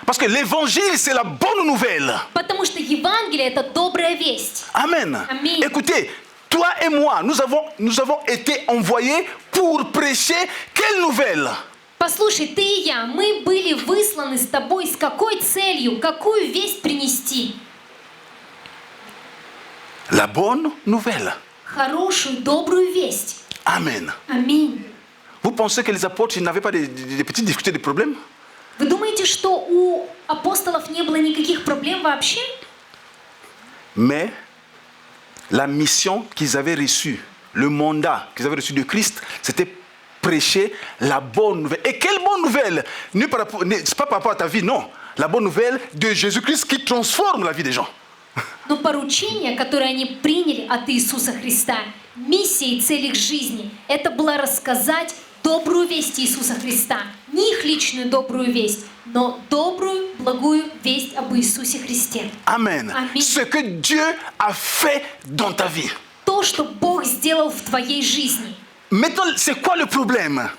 Parce que l'évangile, c'est la bonne nouvelle. Потому что Евангелие – это добрая весть. Amen. Amen. Écoutez, toi et moi, nous avons été envoyés pour prêcher quelle nouvelle? Послушай, ты и я, мы были высланы с тобой с какой целью, какую весть принести? La bonne nouvelle. Хорошую, добрую весть. Amen. Аминь. Vous pensez que les apôtres, ils n'avaient pas des petites difficultés, des problèmes? Вы думаете, что у апостолов не было никаких проблем вообще? Mais la mission qu'ils avaient reçue, le mandat qu'ils avaient reçu de Christ, c'était prêcher la bonne nouvelle. Et quelle bonne nouvelle? C'est pas par rapport à ta vie, non. La bonne nouvelle de Jésus-Christ qui transforme la vie des gens. Но поручение, которое они приняли от Иисуса Христа, миссия и цель их жизни, это было рассказать добрую весть Иисуса Христа. Не их личную добрую весть, но добрую, благую весть об Иисусе Христе. Amen. Amen. Ce que Dieu a fait dans ta vie. То, что Бог сделал в твоей жизни. Maintenant, c'est quoi le problème?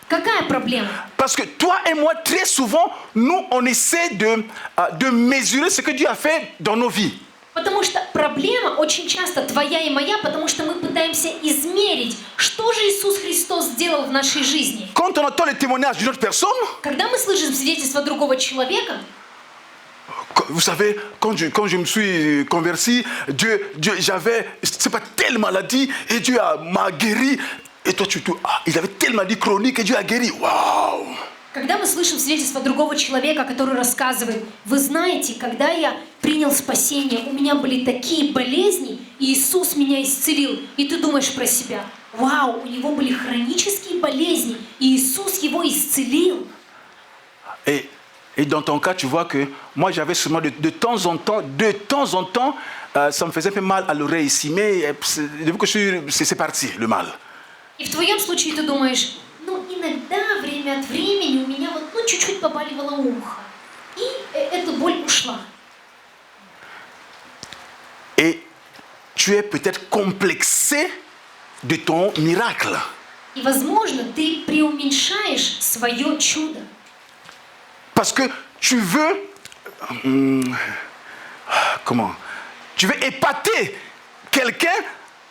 Какая проблема? Parce que toi et moi, très souvent, nous, on essaie de mesurer ce que Dieu a fait dans nos vies. Потому что проблема очень часто твоя и моя, потому что мы пытаемся измерить, что же Иисус Христос сделал в нашей жизни. Quand on entend le témoignage d'une autre personne, Когда мы слышим свидетельство другого человека, vous savez, quand je me suis converti, j'avais, c'est pas telle maladie, et Dieu m'a guéri. Et toi, il avait telle maladie chronique, et Dieu a guéri. Waouh! когда мы слышим свидетельство другого человека, который рассказывает, вы знаете, когда я принял спасение, у меня были такие болезни, и Иисус меня исцелил. И ты думаешь про себя, вау, у него были хронические болезни, и Иисус его исцелил. Et dans ton cas, tu vois que moi, j'avais seulement de temps en temps, ça me faisait un peu mal à l'oreille ici, mais depuis que c'est parti, le mal. И в твоем случае ты думаешь, ну иногда, время от времени у меня вот, ну чуть-чуть побаливало ухо. И эта боль ушла. Et tu es peut-être complexé de ton miracle. И, возможно, ты преуменьшаешь свое чудо. Parce que tu veux... comment? Tu veux épater quelqu'un,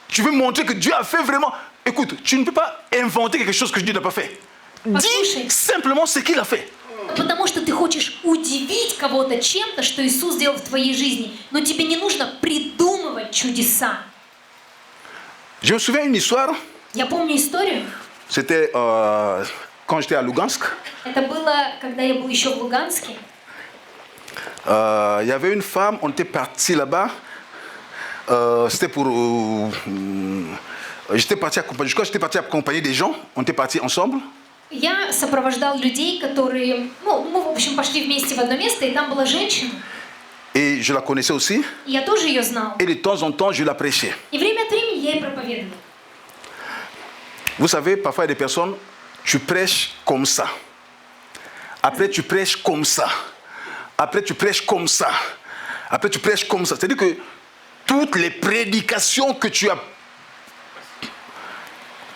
tu veux montrer que Dieu a fait vraiment... Écoute, tu ne peux pas inventer quelque chose que Dieu n'a pas fait. Dis simplement ce qu'il a fait. Потому что ты хочешь удивить кого-то чем-то, что Иисус сделал в твоей жизни. Но тебе не нужно придумывать чудеса. Je me souviens d'une histoire. Я помню историю. C'était quand j'étais à Lugansk. Это было, когда я был еще в Луганске. Il y avait une femme, on était parti là-bas. C'était pour... je crois que j'étais parti accompagner des gens. On était partis ensemble. Я сопровождал людей, которые... Ну, мы, в общем, пошли вместе в одно место, и там была женщина. Et je la connaissais aussi. И я тоже ее знал. Et de temps en temps, je la prêchais. И время от времени я ей проповедовал. Vous savez, parfois, il y a des personnes, tu prêches comme ça. Après, tu prêches comme ça. Après, tu prêches comme ça. Après, tu prêches comme ça. C'est-à-dire que toutes les prédications que tu as...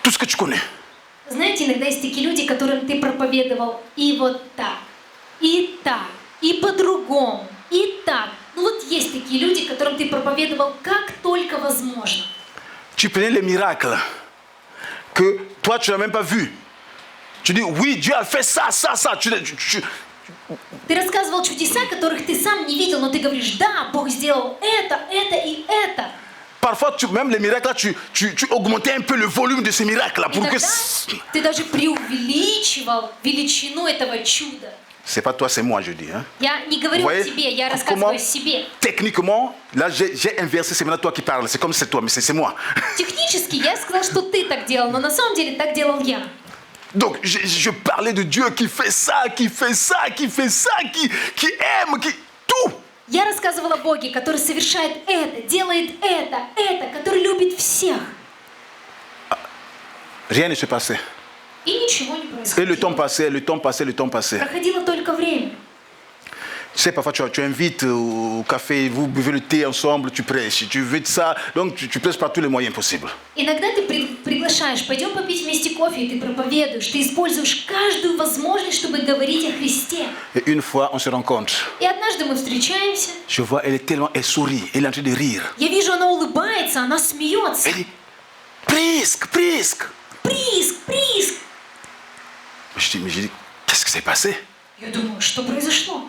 Tout ce que tu connais. Знаете, иногда есть такие люди, которым ты проповедовал и вот так, и по-другому, и так. Ну вот есть такие люди, которым ты проповедовал как только возможно. Tu prenais les miracles que toi, tu n'as même pas vu. Tu dis, oui, Dieu a fait ça, ça, ça. Ты рассказывал чудеса, которых ты сам не видел, но ты говоришь, да, Бог сделал это и это. Parfois, même les miracles, là, tu augmentais un peu le volume de ces miracles-là pour que... Ты даже преувеличивал величину этого чуда. C'est pas toi, c'est moi, je dis. Hein. Я не говорю о тебе, я рассказываю о себе. Techniquement, là, j'ai inversé, c'est maintenant toi qui parles. C'est comme c'est toi, mais c'est moi. Технически я сказал, что ты так делал, но на самом деле так делал я. Donc, je parlais de Dieu qui fait ça, qui fait ça, qui fait ça, qui aime, qui... Tout. Я рассказывала о Боге, который совершает это, делает это, который любит всех. Rien ne se passait. И ничего не происходило. Et le temps passait. Проходило только время. Tu sais, parfois, tu invites au café, vous buvez le thé ensemble, tu prêches. Tu veux ça, donc tu prêches par tous les moyens possibles. Иногда ты приглашаешь, пойдем попить вместе кофе, и ты проповедуешь, ты используешь каждую возможность, чтобы говорить о Христе. Et une fois, on se rencontre. И однажды мы встречаемся. Je vois, elle sourit, elle est en train de rire. Я вижу, она улыбается, она смеется. Elle dit, Prisque. Приск. Je dis, qu'est-ce qui s'est passé? Я думаю, что произошло?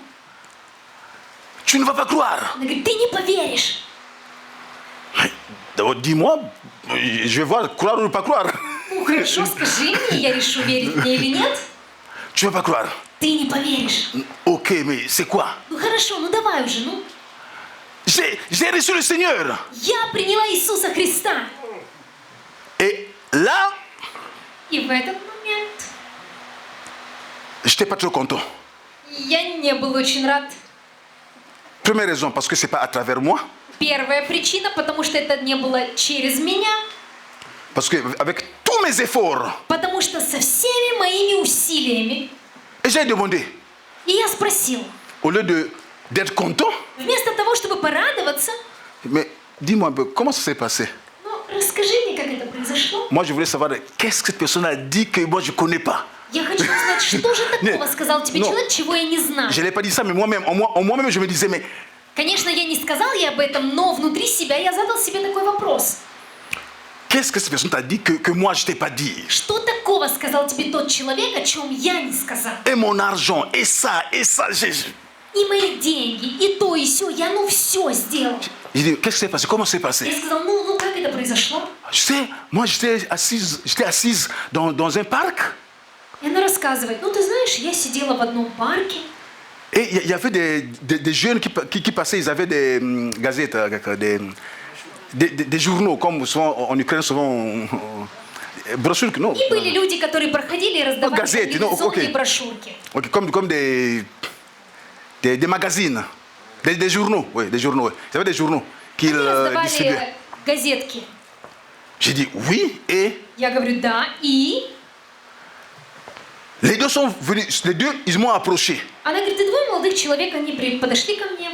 Tu ne vas pas croire. Она говорит, ты не поверишь. D'abord, dis-moi, je vais voir, croire ou ne pas croire. Ну хорошо, скажи мне, я решу, верить мне или нет. Tu ne vas pas croire. Ты не поверишь. Ok, mais c'est quoi? Ну хорошо, ну давай уже, ну. J'ai reçu le Seigneur. Я приняла Иисуса Христа. Et là, И в этот момент je n'étais pas trop content. я не был очень рад. Première raison, parce que ce n'est pas à travers moi. Первая причина, потому что это не было через меня. Parce qu'avec tous tous mes efforts. Потому что со всеми моими усилиями. Et j'ai demandé, И я спросил, au lieu d'être content, вместо того, чтобы порадоваться, mais dis-moi un peu, comment ça s'est passé? ну, расскажи мне, как это произошло. Moi, je voulais savoir qu'est-ce que cette personne a dit que moi, je ne connais pas. Я хочу узнать, что же такого Нет, сказал тебе но- человек, чего я не знаю. Je n'ai pas dit ça, mais moi-même, en moi-même, je me disais, mais Конечно, я не сказал ей об этом, но внутри себя я задал себе такой вопрос. qu'est-ce que cette personne t'a dit que moi, je ne t'ai pas dit? Что такого сказал тебе тот человек, о чем я не сказал? Et mon argent, et ça, И мои деньги, и то, и сё, я все сделал. J'ai dit, qu'est-ce qui s'est passé? Comment c'est Я passé? сказал, ну как это произошло? Tu sais, moi, j'étais assise dans un parc. И она рассказывает, ну ты знаешь, я сидела в одном парке, Et il y avait des jeunes qui passaient, ils avaient des gazettes, des journaux, comme souvent en Ukraine, souvent brochures, non? и были люди, которые проходили и раздавали газеты, ну, телевизионные окей. брошюрки. Ok, comme des magazines, des journaux, oui, des journaux. Oui. Ils avaient des journaux qu'ils Они distribuaient. раздавали газетки. J'ai dit oui, et Я говорю, да, и... les deux sont venus, les deux, ils m'ont approché. Она говорит, и двое молодых человек, они подошли ко мне.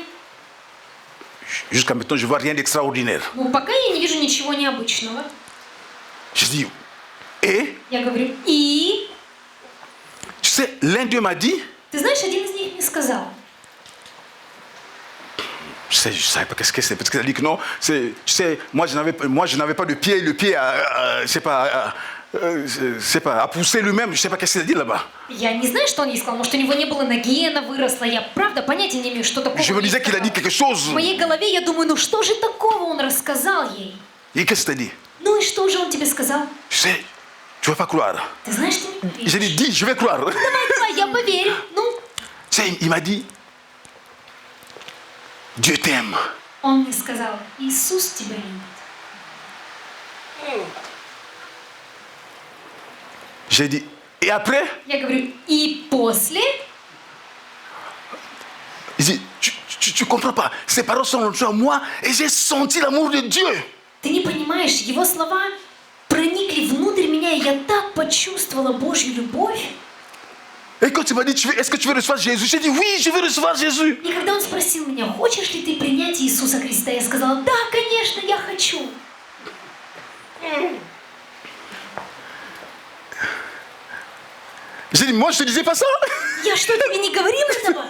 Jusqu'à maintenant, je ne vois rien d'extraordinaire. Ну, пока я не вижу ничего необычного. J'ai dit, et, Я говорю, и... tu sais, l'un d'eux m'a dit, Ты знаешь, один из них мне сказал. je ne savais pas qu'est-ce que c'est, parce qu'il a dit que non, tu sais, moi je n'avais pas de pied, le pied c'est pas à pousser lui-même, je ne sais pas qu'est-ce qu'il a dit là-bas. Я не знаю, что он ей сказал. Может, у него не было ноги, она выросла. Я правда понятия не имею, что такого Je me он ей disais qu'il a dit сказал. quelque chose. В моей голове я думаю, ну что же такого он рассказал ей? Et qu'est-ce qu'il t'a dit? Ну и что же он тебе сказал? Tu sais, tu ne vas pas croire. Ты знаешь, ты не поверишь. J'ai dit, dis, je vais croire. Давай, я поверю. Ну, Tu sais, il m'a dit, Dieu t'aime. он мне сказал, Иисус тебя любит. J'ai dit, et après, Я говорю, и после? il dit, tu comprends pas, ces paroles sont entre moi et j'ai senti l'amour de Dieu. Ты не понимаешь, его слова проникли внутрь меня, и я так почувствовала Божью любовь. Et quand il m'a dit, est-ce que tu veux recevoir Jésus? J'ai dit, oui, je veux recevoir Jésus. И когда он спросил меня, хочешь ли ты принять Иисуса Христа, я сказала, да, конечно, я хочу. J'ai dit, moi je te disais pas ça. Я что, тебе не говорила этого?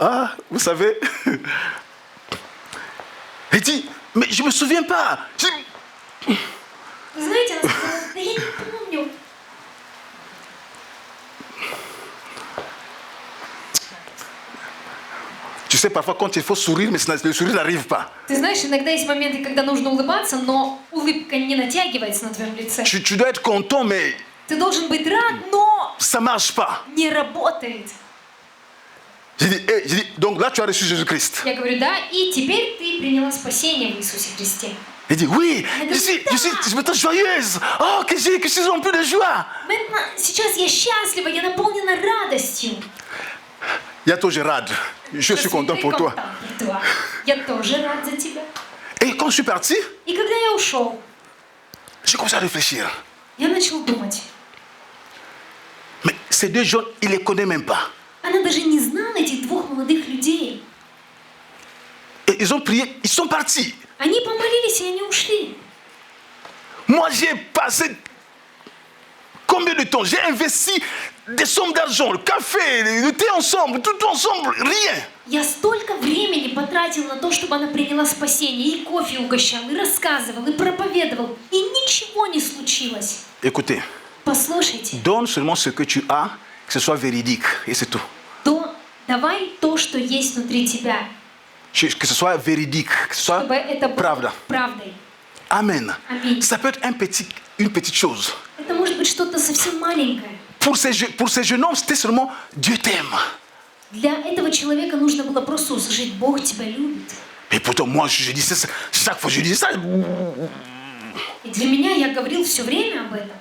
Ah, vous savez. Il dit, mais je me souviens pas. Вы знаете, она сказала, да я не помню. Tu sais, parfois quand il faut sourire, mais le sourire n'arrive pas. Ты знаешь, иногда есть моменты, когда нужно улыбаться, но улыбка не натягивается на твоем лице. Tu dois être content, mais Ты должен быть рад, но ça marche pas. не работает. J'ai dit, donc là tu as reçu Jésus-Christ. Я говорю, да, и теперь ты приняла спасение в Иисусе Христе. Il dit, oui, je me sens joyeuse. Oh, que je suis rempli de joie. Maintenant, сейчас я счастлива, я наполнена радостью. Я тоже рад. Je suis content pour toi. Я тоже рад за тебя. Et quand je suis parti, И когда я ушел, j'ai commencé à réfléchir. я начал думать. Mais ces deux jeunes, il ne les connaît même pas. Она даже не знала этих двух молодых людей. Et ils ont prié, ils sont partis. Они помолились, и они ушли. Moi, j'ai passé combien de temps? J'ai investi des sommes d'argent, le café, le thé ensemble, tout ensemble, rien. Я столько времени потратил на то, чтобы она приняла спасение, и кофе угощал, и рассказывал, и проповедовал, и ничего не случилось. Écoutez, Послушайте, donne seulement ce que tu as, que ce soit véridique, et c'est tout. давай то, что есть внутри тебя, Que ce soit véridique, que ce soit чтобы это было правда. правдой. Amen. Аминь. Ça peut être une petite chose. Это может быть что-то совсем маленькое. Pour ces jeunes hommes, c'était seulement Dieu t'aime. Для этого человека нужно было просто услышать, Бог тебя любит. Et pourtant, moi, je dis ça, chaque fois que je dis ça. И для меня я говорил все время об этом.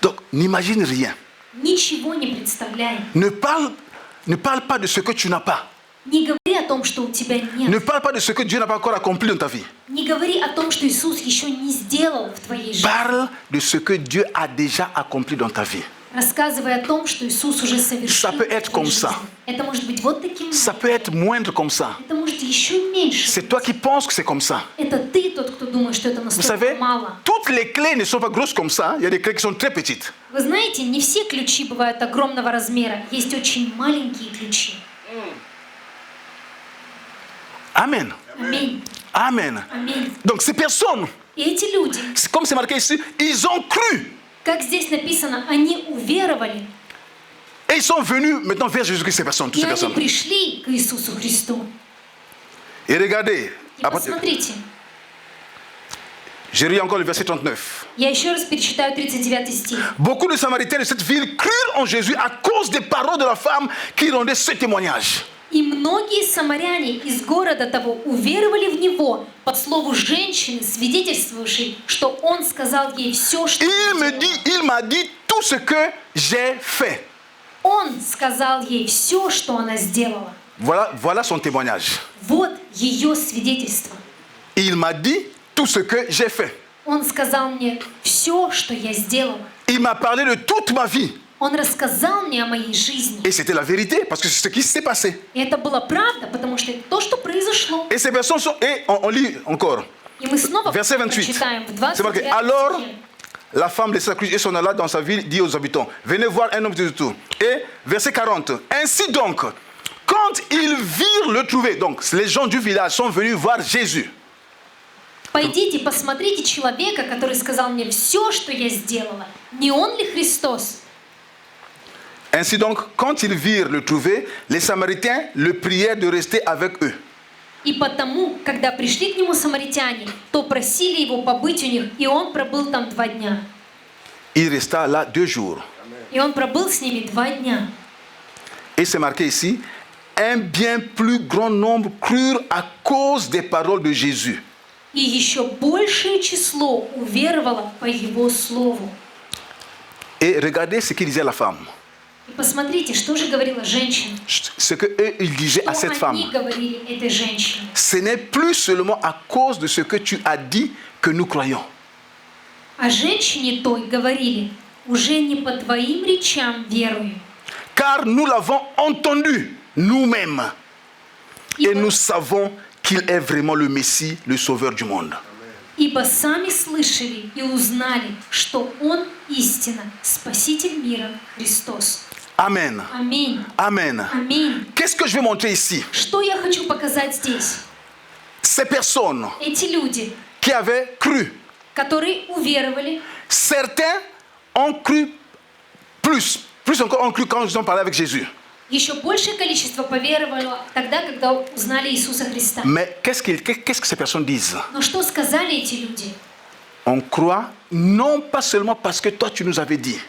Donc, n'imagine rien. Ничего не представляй. Ne parle pas de ce que tu n'as pas. Не говори о том, что у тебя Ne нет. parle pas de ce que Dieu n'a pas encore accompli dans ta vie. Не говори о том, что Иисус еще не сделал в твоей жизни. Parle de ce que Dieu a déjà accompli dans ta vie. Рассказывай о том, что Иисус уже совершил. Ça peut être в твоей comme ça. жизни. Это может быть вот таким. Ça peut être moindre comme ça. Это может еще меньше. C'est toi qui penses que c'est comme ça. Это ты тот, кто думает, что это Vous настолько savez, мало. toutes les clés ne sont pas grosses comme ça. Il y a des clés qui sont très petites. Вы знаете, не все ключи бывают огромного размера. Есть очень маленькие ключи. Amen. Аминь. Amen. Аминь. Donc ces personnes, И эти люди, comme c'est marqué ici, ils ont cru. как здесь написано, они уверовали, Et ils sont venus maintenant vers Jésus-Christ, ces personnes, toutes и ces они personnes. пришли к Иисусу Христу. Et regardez, И посмотрите, je lis encore le verset 39. я еще раз перечитаю 39 стих. Beaucoup de Samaritains de cette ville crurent en Jésus à cause des paroles de la femme qui rendait ce témoignage. И многие самаряне из города того уверовали в Него по слову женщины, свидетельствовавшей, что Он сказал ей все, что она делала. Il m'a dit tout ce que j'ai fait. Он сказал ей все, что она сделала. Voilà son témoignage. Вот ее свидетельство. Il m'a dit tout ce que j'ai fait. Он сказал мне все, что я сделала. Il m'a parlé de toute ma vie. Он рассказал мне о моей жизни. Et c'était la vérité, parce que c'est ce qui s'est passé. И это была правда, потому что это то, что произошло. Et ces personnes sont... Et on lit encore. И мы снова Verset 28. прочитаем в C'est marqué. 29 Alors, стихе. la femme laissa la cruche et s'en alla dans sa ville, dit aux habitants, venez voir un homme de tout. Et verset 40. Ainsi donc, quand ils virent le trouver, donc les gens du village sont venus voir Jésus. Пойдите, посмотрите человека, который сказал мне все, что я сделала. Не он ли Христос? Ainsi donc, quand ils virent le trouver, les Samaritains le prièrent de rester avec eux. И потому, когда пришли к нему самаритяне, то просили его побыть у них, и он пробыл там 2 дня. Il resta là 2 jours. И он пробыл с ними 2 дня. Et c'est marqué ici, un bien plus grand nombre crurent à cause des paroles de Jésus. И еще большее число уверовало по его слову. Et regardez ce qu'il disait à la femme. И посмотрите, что же говорила женщина. Ce qu'eux, ils disaient à cette Что они femme. говорили этой женщине. Ce n'est plus seulement à cause de ce que tu as dit que nous croyons. А женщине той говорили, уже не по твоим речам верую. Car nous l'avons entendu nous-mêmes. Et nous savons qu'il est vraiment le Messie, le Sauveur du monde. Ибо сами слышали и узнали, что Он истина, Спаситель мира, Христос. Amen. Аминь. Amen. Аминь. Qu'est-ce que je vais montrer ici? Что я хочу показать здесь? Ces personnes Эти люди, qui avaient cru, которые уверовали, certains ont cru plus encore ont cru quand ils ont parlé avec Jésus. еще большее количество поверовало тогда, когда узнали Иисуса Христа. Mais qu'est-ce que ces personnes disent? Но что сказали эти люди? On croit non pas seulement parce que toi tu nous avais dit,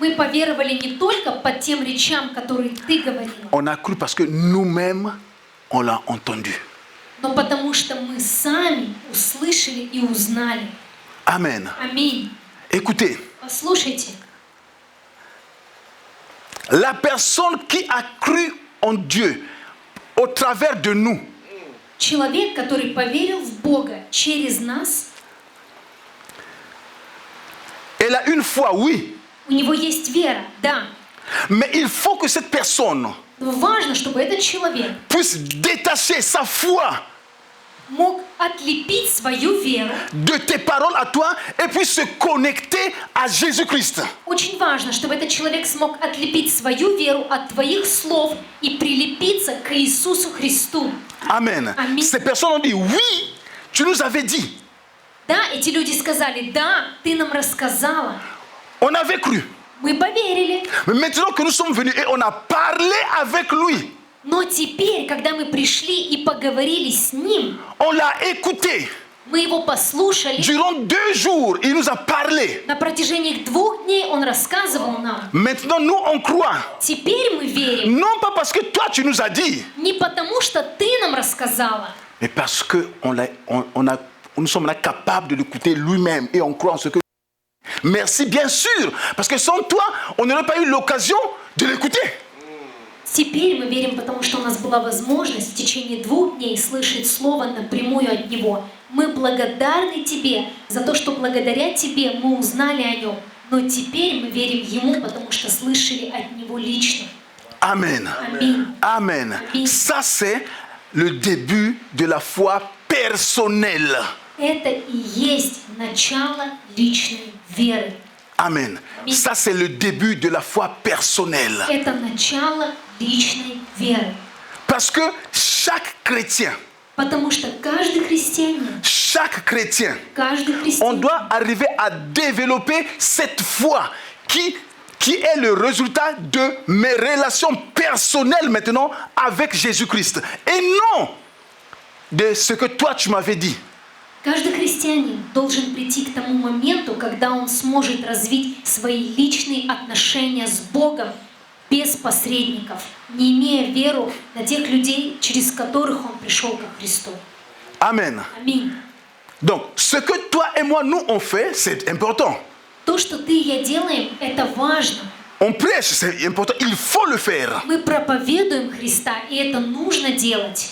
Мы поверовали не только по тем речам, которые ты говорил, on a cru parce que nous-mêmes on l'a entendu. но потому что мы сами услышали и узнали. Amen. Аминь. Écoutez, Послушайте, la personne qui a cru en Dieu au travers de nous, человек, который поверил в Бога через нас, elle a une foi, oui, у него есть вера, да. mais il faut que cette personne Но важно, чтобы этот человек puisse détacher sa foi мог отлепить свою веру. de tes paroles à toi et puisse se connecter à Jésus-Christ. Очень важно, чтобы этот человек смог отлепить свою веру от твоих слов и прилепиться к Иисусу Христу. Amen. Amen. Ces personnes ont dit, oui, tu nous avais dit. Да, эти люди сказали, да, ты нам рассказала. On avait cru. Мы поверили. Mais maintenant que nous sommes venus et on a parlé avec lui, Но теперь, когда мы пришли и поговорили с Ним, on l'a écouté. мы Его послушали, Durant 2 jours, il nous a parlé. на протяжении 2 дней Он рассказывал нам. Maintenant, nous, on croit. Теперь мы верим Non pas parce que toi, tu nous as dit, не потому, что ты нам рассказала, mais parce que nous sommes là capables de l'écouter lui-même et on croit en ce que... Merci, bien sûr, parce que sans toi, on n'aurait pas eu l'occasion de l'écouter. Теперь мы верим, потому что у нас была возможность в течение 2 дней слышать Слово напрямую от Него. Мы благодарны Тебе за то, что благодаря Тебе мы узнали о Нем. Но теперь мы верим Ему, потому что слышали от Него лично. Amen. Аминь. Amen. Amen. Ça, c'est le début de la foi personnelle. Это и есть начало личной веры. Amen. Ça, c'est le début de la foi personnelle. Это начало личной веры. Parce que chaque chrétien, Потому что каждый христианин, on каждый христианин doit arriver à développer cette foi qui est le résultat de mes relations personnelles maintenant avec Jésus-Christ. Et non de ce que toi tu m'avais dit. Каждый христианин должен прийти к тому моменту, когда он сможет развить свои личные отношения с Богом без посредников, не имея веру на тех людей, через которых он пришел ко Христу. Amen. Аминь. Donc, ce que toi et moi, nous, on fait, c'est important. То, что ты и я делаем, это важно. On prêche, c'est important. Il faut le faire. Мы проповедуем Христа, и это нужно делать.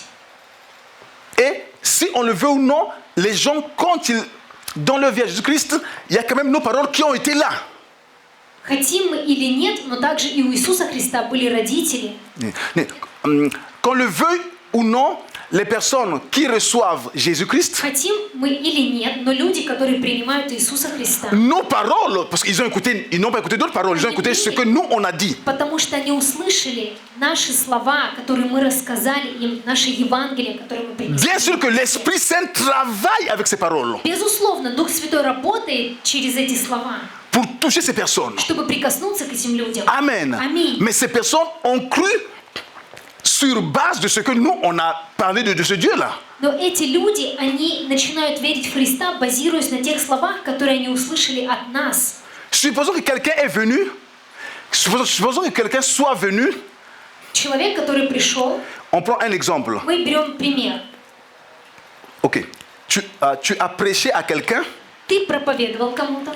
Et si on le veut ou non, les gens, quand ils donnent leur vie à Jésus-Christ, il y a quand même nos paroles qui ont été là. Хотим мы или нет, но также и у Иисуса Христа были родители. Qu'on le veuille ou non, les personnes qui reçoivent Jésus-Christ, Хотим мы или нет, но люди, которые принимают Иисуса Христа, nos paroles, parce qu'ils ont écouté, ils n'ont pas écouté d'autres paroles, ils ont écouté ce que nous on a dit. потому что они услышали наши слова, которые мы рассказали им, наше Евангелие, которое мы принесли. Bien sûr que l'Esprit Saint travaille avec ces paroles Безусловно, Дух Святой работает через эти слова, pour toucher ces personnes. чтобы прикоснуться к этим людям. Amen. Аминь. Mais ces personnes ont cru sur base de ce que nous on a parlé de ce Dieu-là. Но эти люди, они начинают верить в Христа, базируясь на тех словах, которые они услышали от нас. Supposons que quelqu'un est venu, supposons que quelqu'un soit venu, Человек, который пришел, on prend un exemple. мы берем пример. Ok. Tu as prêché à quelqu'un Ты проповедовал кому-то,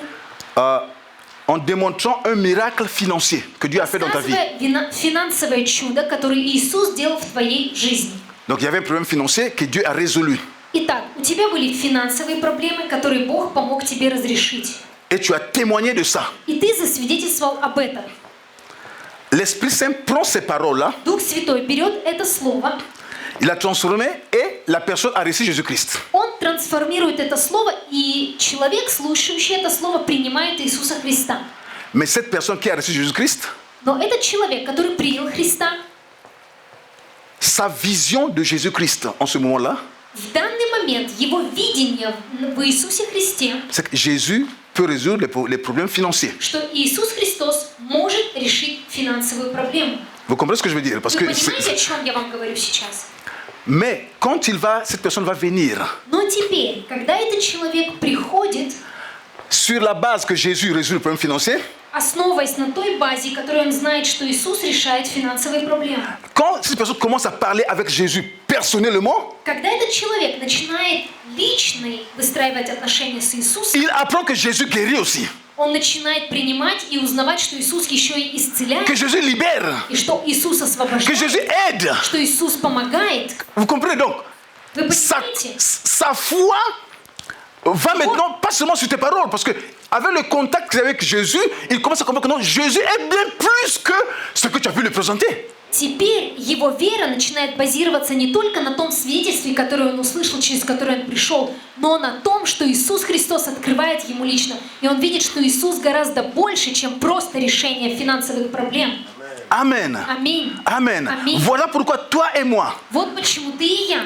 en démontrant un miracle financier que Dieu a fait dans ta vie. рассказывая финансовое чудо, которое Иисус сделал в твоей жизни. Donc il y avait un problème financier que Dieu a résolu. Итак, у тебя были финансовые проблемы, которые Бог помог тебе разрешить. Et tu as témoigné de ça. И ты засвидетельствовал об этом. L'Esprit Saint prend ces paroles-là, Дух Святой берет это слово, il l'a transformé et la personne a reçu Jésus-Christ. он трансформирует это слово, и человек, слушающий это слово, принимает Иисуса Христа. Mais cette personne qui a reçu Jésus-Christ, Но этот человек, который принял Христа, sa vision de Jésus-Christ en ce moment-là, в данный момент его видение в Иисусе Христе, c'est que Jésus peut résoudre les problèmes financiers. что Иисус Христос может решить финансовую проблему. Vous comprenez ce que je veux dire? Parce Вы que понимаете, о чем я вам говорю сейчас? mais quand cette personne va venir Но теперь, когда этот человек приходит, sur la base que Jésus résout le problème financier, основываясь на той базе, которую он знает, что Иисус решает финансовые проблемы. quand cette personne commence à parler avec Jésus personnellement, Когда этот человек начинает лично выстраивать отношения с Иисусом, il apprend que Jésus guérit aussi, он начинает принимать и узнавать, что Иисус еще и исцеляет, que Jésus libère, и что Иисус que освобождает, Jésus aide. что Иисус помогает. Vous comprenez donc? Вы Sa, понимаете? sa foi va maintenant pas seulement sur tes paroles, parce que avec le contact avec Jésus, il commence à comprendre que non, Jésus est bien plus que ce que tu as pu le présenter. Теперь его вера начинает базироваться не только на том свидетельстве, которое он услышал, через которое он пришел, но на том, что Иисус Христос открывает ему лично. И он видит, что Иисус гораздо больше, чем просто решение финансовых проблем. Amen. Аминь. Amen. Аминь. Voilà pourquoi toi et moi, Вот почему ты и я.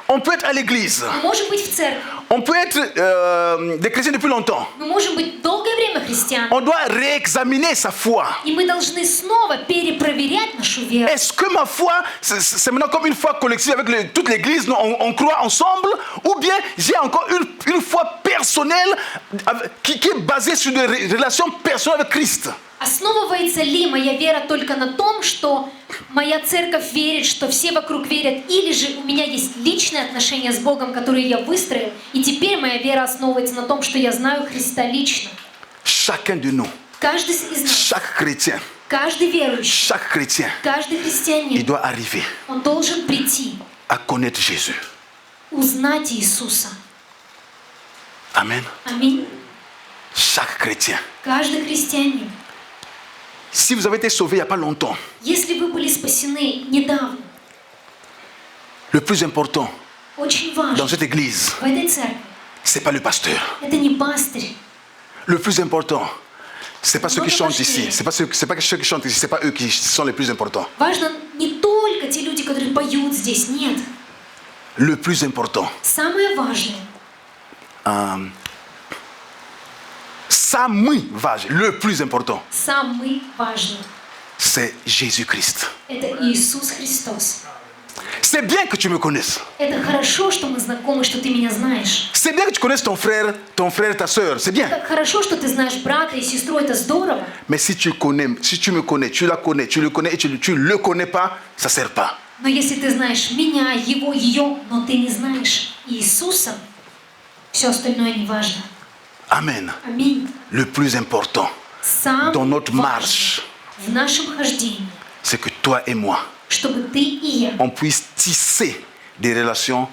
on peut être à l'église, Мы можем быть в церкви, on peut être des chrétiens depuis longtemps. мы можем быть долгое время христианами. On doit réexaminer sa foi. И мы должны снова перепроверять нашу веру. Est-ce que ma foi, c'est maintenant comme une foi collective avec toute l'église, on croit ensemble, ou bien j'ai encore une foi personnelle qui est basée sur des relations personnelles avec Christ? Основывается ли моя вера только на том, что моя церковь верит, что все вокруг верят, или же у меня есть личные отношения с Богом, которые я выстроил, и теперь моя вера основывается на том, что я знаю Христа лично? Chacun de nous, Каждый из нас, chaque chrétien, Каждый верующий, chaque chrétien, каждый il христианин, doit arriver он должен прийти, à connaître Jésus. узнать Иисуса. Amen. Аминь. Chaque chrétien. Каждый христианин. Si vous avez été sauvé il n'y a pas longtemps, Если вы были спасены недавно, le plus important очень dans важно cette église, в этой церкви, ce n'est pas le pasteur. это не пастырь. Le plus important, ce n'est pas ceux qui chantent ici. Ce n'est pas ceux qui chantent ici. Ce n'est pas eux qui sont les plus importants. Важно не только те люди, которые поют здесь, нет. Le plus important, Самое важное, самый важный, le plus important, самый важный, c'est Jésus-Christ. это Иисус Христос. C'est bien que tu me connaisses. Это хорошо, что мы знакомы, что ты меня знаешь. C'est bien que tu connaisses ton frère, ta soeur. C'est bien. Так хорошо, что ты знаешь брата и сестру, это здорово. Mais si tu me connais, tu la connais, tu le connais et tu le connais pas, ça sert pas. Но если ты знаешь меня, его, ее, но ты не знаешь Иисуса, все остальное не важно. Amen. Аминь. Le plus important Самое dans notre важное marche, в нашем хождении, c'est que toi et moi, чтобы ты и я, on puisse tisser des relations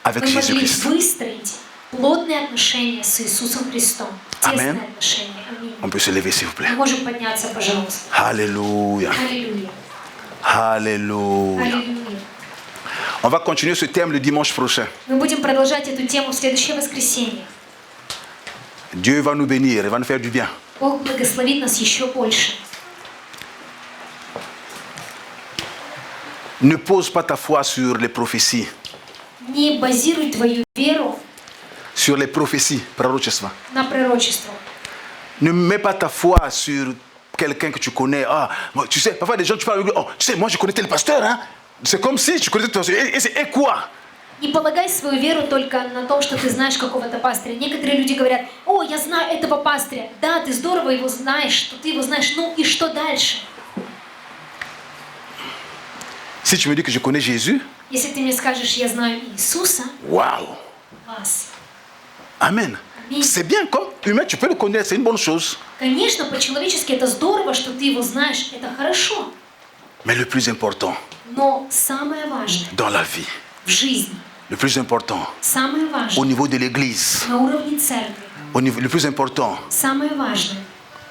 avec мы могли Jésus-Christ. выстроить плотные отношения с Иисусом Христом. Тесные Аминь. отношения. Аминь. On peut se lever s'il vous plaît. Мы можем подняться, пожалуйста. Alléluia. Аллилуйя. Alléluia. Аллилуйя. On va continuer ce thème le dimanche prochain. Мы будем продолжать эту тему в следующее воскресенье. Dieu va nous bénir, il va nous faire du bien. Бог благословит нас еще больше. Ne pose pas ta foi sur les prophéties. Не базируй твою веру Sur les prophéties, prorочества. на пророчествах. Ne mets pas ta foi sur quelqu'un que tu connais. Ah, moi, tu sais, parfois des gens, tu parles, oh, tu sais, moi je connais tel pasteur, hein. C'est comme si tu connaissais tel pasteur. Et quoi? Не полагай свою веру только на том, что ты знаешь какого-то пастыря. Некоторые люди говорят: о, я знаю этого пастыря. Да, ты здорово его знаешь, что ты его знаешь. Ну и что дальше? Si tu me dis que je connais Jésus, Если ты мне скажешь: я знаю Иисуса, waouh, вас. amen. Аминь. C'est bien, comme humain, tu peux le connaître, c'est une bonne chose. Конечно, по-человечески это здорово, что ты его знаешь. Это хорошо. Mais le plus important Но самое важное dans la vie, в жизни, le plus important самое au важное niveau de l'église, на уровне церкви, le plus important, самое важное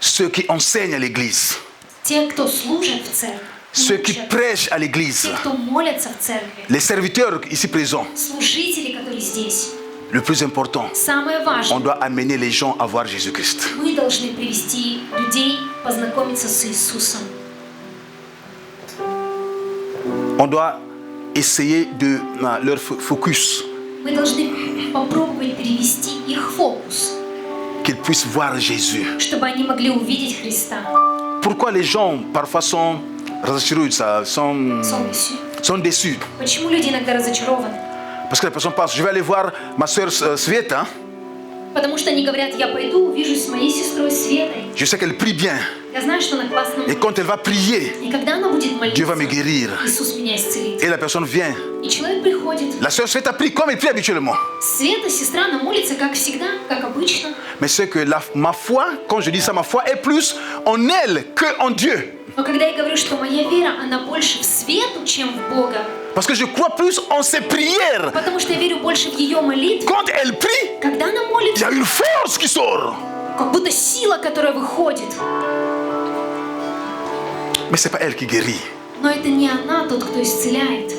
ceux qui enseignent à l'église, те, кто служит в церкви, ceux qui учат, prêchent à l'église, те, кто молятся в церкви, les serviteurs ici présents, служители, которые здесь. le plus important, Самое on важное, doit amener les gens à voir Jésus-Christ. мы должны привести людей познакомиться с Иисусом. On doit essayer de leur focus, Мы должны попробовать перевести их фокус, qu'ils puissent voir Jésus. чтобы они могли увидеть Христа. Pourquoi les gens parfois sont sont déçus? Почему люди иногда разочарованы? Parce que la personne pense, je vais aller voir ma soeur Sveta, Потому что они говорят: я пойду увижусь с моей сестрой Светой. je sais qu'elle prie bien, Я знаю, что она классно et молится. quand elle va prier, И когда она будет Dieu va me молиться, guérir. Иисус меня исцелит. Et la personne vient. И человек приходит. La soeur Sveta prie comme elle prie habituellement. Света, сестра, она молится, как всегда, как обычно. Mais c'est que ma foi, quand je dis ça, ma foi est plus en elle qu'en Dieu. Но когда я говорю, что моя вера, она больше в свету, чем в Бога, Parce que je crois plus en ses prières. потому что я верю больше в ее молитвы, Quand elle prie, когда она il y молится, a une force qui sort. как будто сила, которая выходит. Mais c'est pas elle qui guérit. Но это не она тот, кто исцеляет.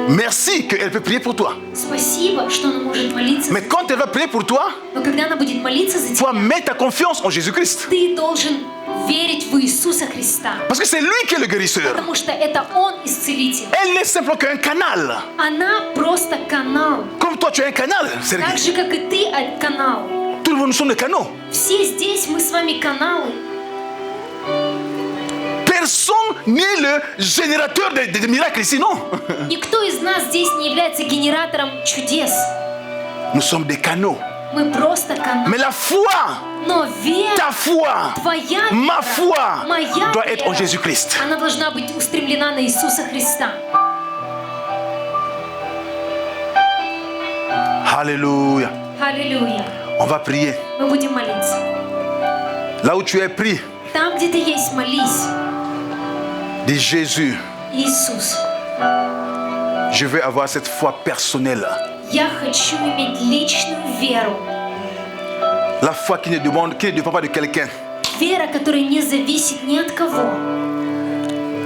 Merci qu'elle peut prier pour toi. Спасибо, что она может молиться. Mais quand elle va prier pour toi, Но когда она будет молиться за тебя, toi mets ta confiance en Jésus-Christ. ты должен верить в Иисуса Христа. Parce que c'est lui qui est le guérisseur. Потому что это Он исцелитель. Elle n'est simplement qu'un canal. Она просто канал. Comme toi, tu es un canal, Так Sergei. же, как и ты, канал. Tout le monde, nous sommes des canaux. Все здесь мы с вами каналы. Personne n'est le générateur de miracles ici, non. Никто из нас здесь не является генератором чудес. Nous sommes des canaux. Мы просто каналы. Mais la foi, Но вера, ta foi, твоя ma вера, foi моя doit être en вера, Jésus-Christ. она должна быть устремлена на Иисуса Христа. Alléluia. Аллилуйя. On va prier. Мы будем молиться. Là où tu es, prie. Там, где ты есть, молись. Dis Jésus, Иисус, je veux avoir cette foi personnelle. я хочу иметь личную веру. La foi qui ne dépend pas de quelqu'un. Вера, которая не зависит ни от кого.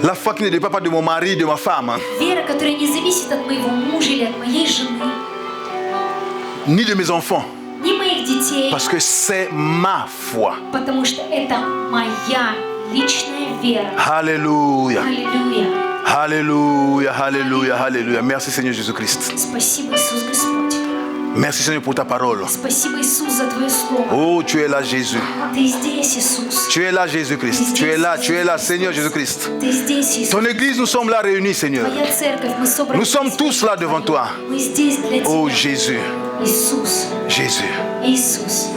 La foi qui ne dépend pas de mon mari, de ma femme, Вера, которая не зависит от моего мужа или от моей жены, ni de mes enfants. ни моих детей. Parce que c'est ma foi. Потому что это моя личная вера. Alléluia. Аллилуйя. Alléluia, alléluia, alléluia. Merci Seigneur Jésus-Christ. Спасибо, Иисус Господь. Merci Seigneur pour ta parole. Спасибо, Иисус, за Твое Слово. Oh, tu es là Jésus. Ты здесь, Иисус. Tu es là Jésus-Christ. Tu es là Seigneur Jésus-Christ. Ты здесь, Иисус. Ton église, nous sommes là réunis Seigneur. Твоя церковь, мы собраны. Nous sommes tous là devant toi. Мы здесь для Тебя. Oh Jésus, Иисус. Jésus. Иисус.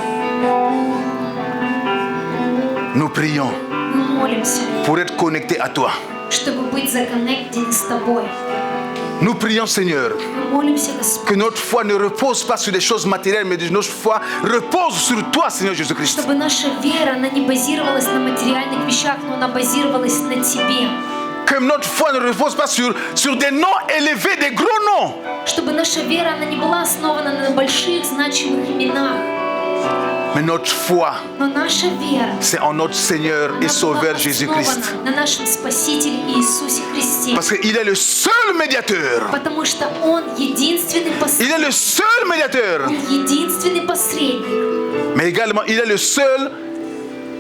Nous prions Мы молимся, pour être connectés à toi. чтобы быть законнектены с Тобой. Nous prions Seigneur Мы молимся, Господь, que notre foi ne repose pas sur des choses matérielles, mais que notre foi repose sur toi Seigneur Jésus-Christ. чтобы наша вера, она не базировалась на материальных вещах, но она базировалась на Тебе. Que notre foi ne repose pas sur des noms élevés, des gros noms. Чтобы наша вера, она не была основана на больших значимых именах. Mais notre foi, Но наша вера, c'est en notre Seigneur et она была Sauveur Jésus-Christ. основана на нашем Спасителе Иисусе Христе. Parce qu'il est le seul médiateur. Потому что Он единственный Il посредник. est le seul médiateur. Он единственный посредник. Mais également, il est le seul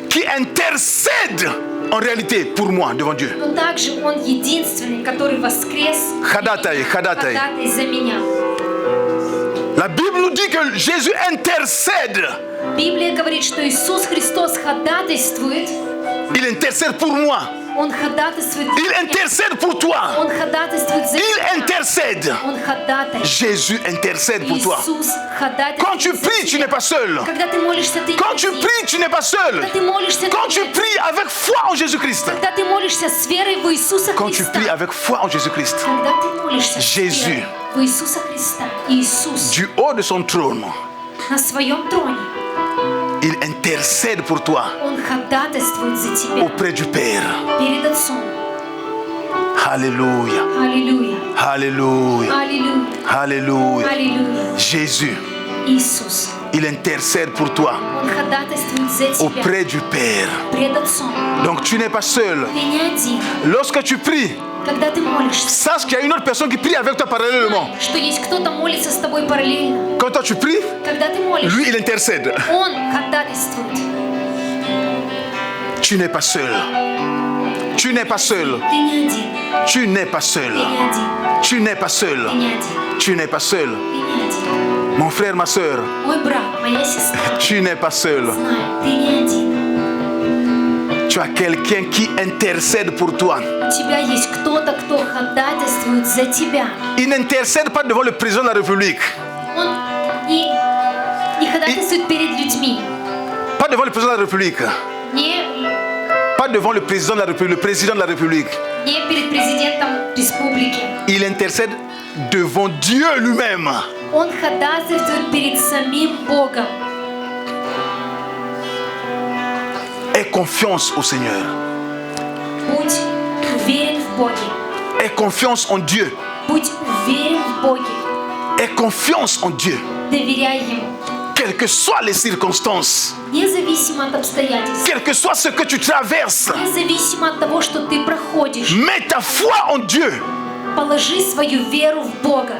qui intercède en réalité pour moi devant Dieu. Но также Он единственный, который воскрес Ходатай, ходатай. ходатай за меня. La Bible nous dit que Jésus intercède. Библия говорит, что Иисус Христос ходатайствует. Il intercède pour moi. Он ходатайствует. Il intercède pour toi. Он ходатайствует за Il тебя. intercède. Он ходатайствует. Jésus intercède pour toi. Иисус ходатайствует. Quand tu за pries, tu тебя. n'es pas seul. Когда ты молишься, ты не Quand tu один. pries, tu n'es pas seul. Когда ты молишься, ты Quand не tu один. pries avec foi en Jésus-Christ. Когда ты молишься с верой в Иисуса Quand tu Христа. pries avec foi en Jésus-Christ. Когда ты молишься с Jésus. верой в Иисуса Христа. Иисус Du haut de son trône, на своем троне. il intercède pour toi Он ходатайствует за тебя auprès du Père. перед Отцом. Alléluia. Аллилуйя. Alléluia. Аллилуйя. Alléluia. Аллилуйя. Jésus, Иисус. il intercède pour toi Он ходатайствует за тебя auprès du Père. пред Отцом. Donc tu n'es pas seul. Ты не один. Lorsque tu pries, Когда ты молишься, sache qu'il y a une autre personne qui prie avec toi parallèlement. что есть кто-то молится с тобой параллельно. Quand toi tu pries, Когда ты молишься, lui il intercède. Он ходатайствует. Tu n'es pas seul. Tu n'es pas seul. Ты не один. Tu n'es pas seul. Ты не один. Tu n'es pas seul. Ты не один. Tu n'es pas seul. Ты не один. Mon frère, ma soeur, Мой брат, моя сестра, tu n'es pas seul. знай, ты не один. Tu as quelqu'un qui intercède pour toi. У тебя есть кто-то, кто ходатайствует за тебя. Il n'intercède pas devant le président de la République. Он не ходатайствует перед людьми. Pas devant le président de la République. Pas devant le président de la République, le président de la République. Не перед президентом республики. Il intercède devant Dieu lui-même. Он ходатайствует перед самим Богом. Aie confiance au Seigneur. Будь уверен в Боге. Aie confiance en Dieu. Будь уверен в Боге. Aie confiance en Dieu. Доверяй Ему. Quelles que soient les circonstances, Независимо от обстоятельств. quel que soit ce que tu traverses, Независимо от того, что ты проходишь. mets ta foi en Dieu. Положи свою веру в Бога.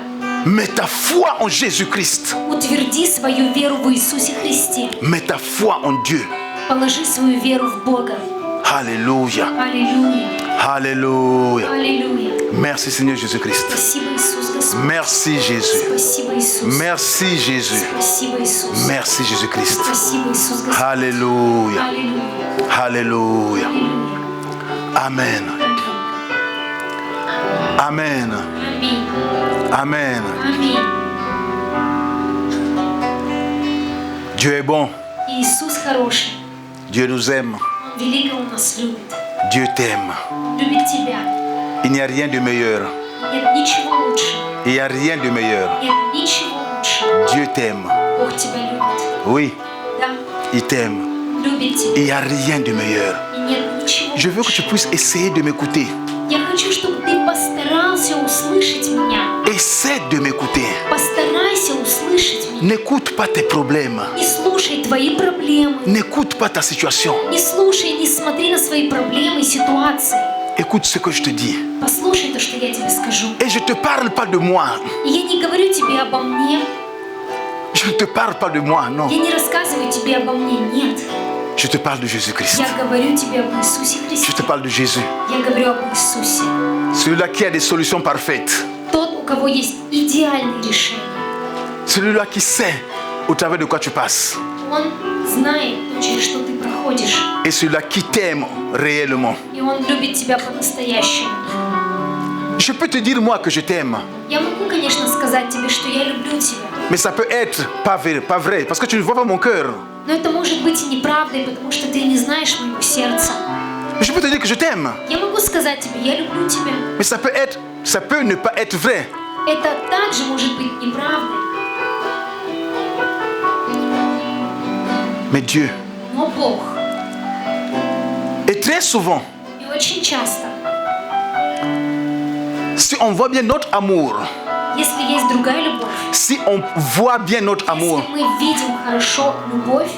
Mets ta foi en Jésus-Christ. Утверди свою веру в Иисусе Христе. Mets ta foi en Dieu. Положи свою веру в Бога. Alléluia. Аллилуйя. Alléluia. Аллилуйя. Merci Seigneur Jésus-Christ. Спасибо, Иисус Господь. Merci Jésus. Спасибо, Иисус. Merci Jésus. Спасибо, Иисус. Merci Jésus-Christ. Спасибо, Иисус Господь. Alléluia. Аллилуйя. Alléluia. Аллилуйя. Amen. Amen. Аминь. Amen. Аминь. Dieu est bon. Иисус хороший. Dieu nous aime. Он велико Он нас любит. Dieu t'aime. Любит тебя. Il n'y a rien de meilleur. Нет ничего лучше. Il n'y a rien de meilleur. Нет ничего лучше. Dieu t'aime. Бог тебя любит. Oui, Да, il t'aime. любит тебя. Il n'y a rien de meilleur. И нет ничего Je veux que tu лучше. puisses essayer de m'écouter. Я хочу, чтобы ты постарался услышать меня. Essaie de m'écouter. Постарайся услышать меня. N'écoute pas tes problèmes. Не слушай твои проблемы. N'écoute pas ta situation. Не слушай, не смотри на свои проблемы и ситуации. Écoute ce que je te dis. Послушай то, что я тебе скажу. Et je ne te parle pas de moi. И я не говорю тебе обо мне. Je ne te parle pas de moi, non. Я не рассказываю тебе обо мне, нет. Je te parle de Jésus-Christ. Я говорю тебе об Иисусе Je Христе. te parle de Jésus. Я говорю об Иисусе. Celui-là qui a des solutions parfaites. Тот, у кого есть идеальное решение. Celui-là qui sait au travers de quoi tu passes. Он знает то, через что ты проходишь. Et celui-là qui t'aime réellement. И Он любит тебя по-настоящему. Je peux te dire moi que je t'aime. Я могу, конечно, сказать тебе, что я люблю тебя. Mais ça peut être pas vrai. Parce que tu ne vois pas mon cœur. Но это может быть и неправдой, потому что ты не знаешь моего сердца. Mais je peux te dire que je t'aime. Я могу сказать тебе, я люблю тебя. Mais ça peut ne pas être vrai. Это также может быть неправдой. Mais Dieu. Но Бог. Et très souvent, И очень часто, si on voit bien notre amour, если есть другая любовь, si on voit bien notre amour, если мы видим хорошо любовь,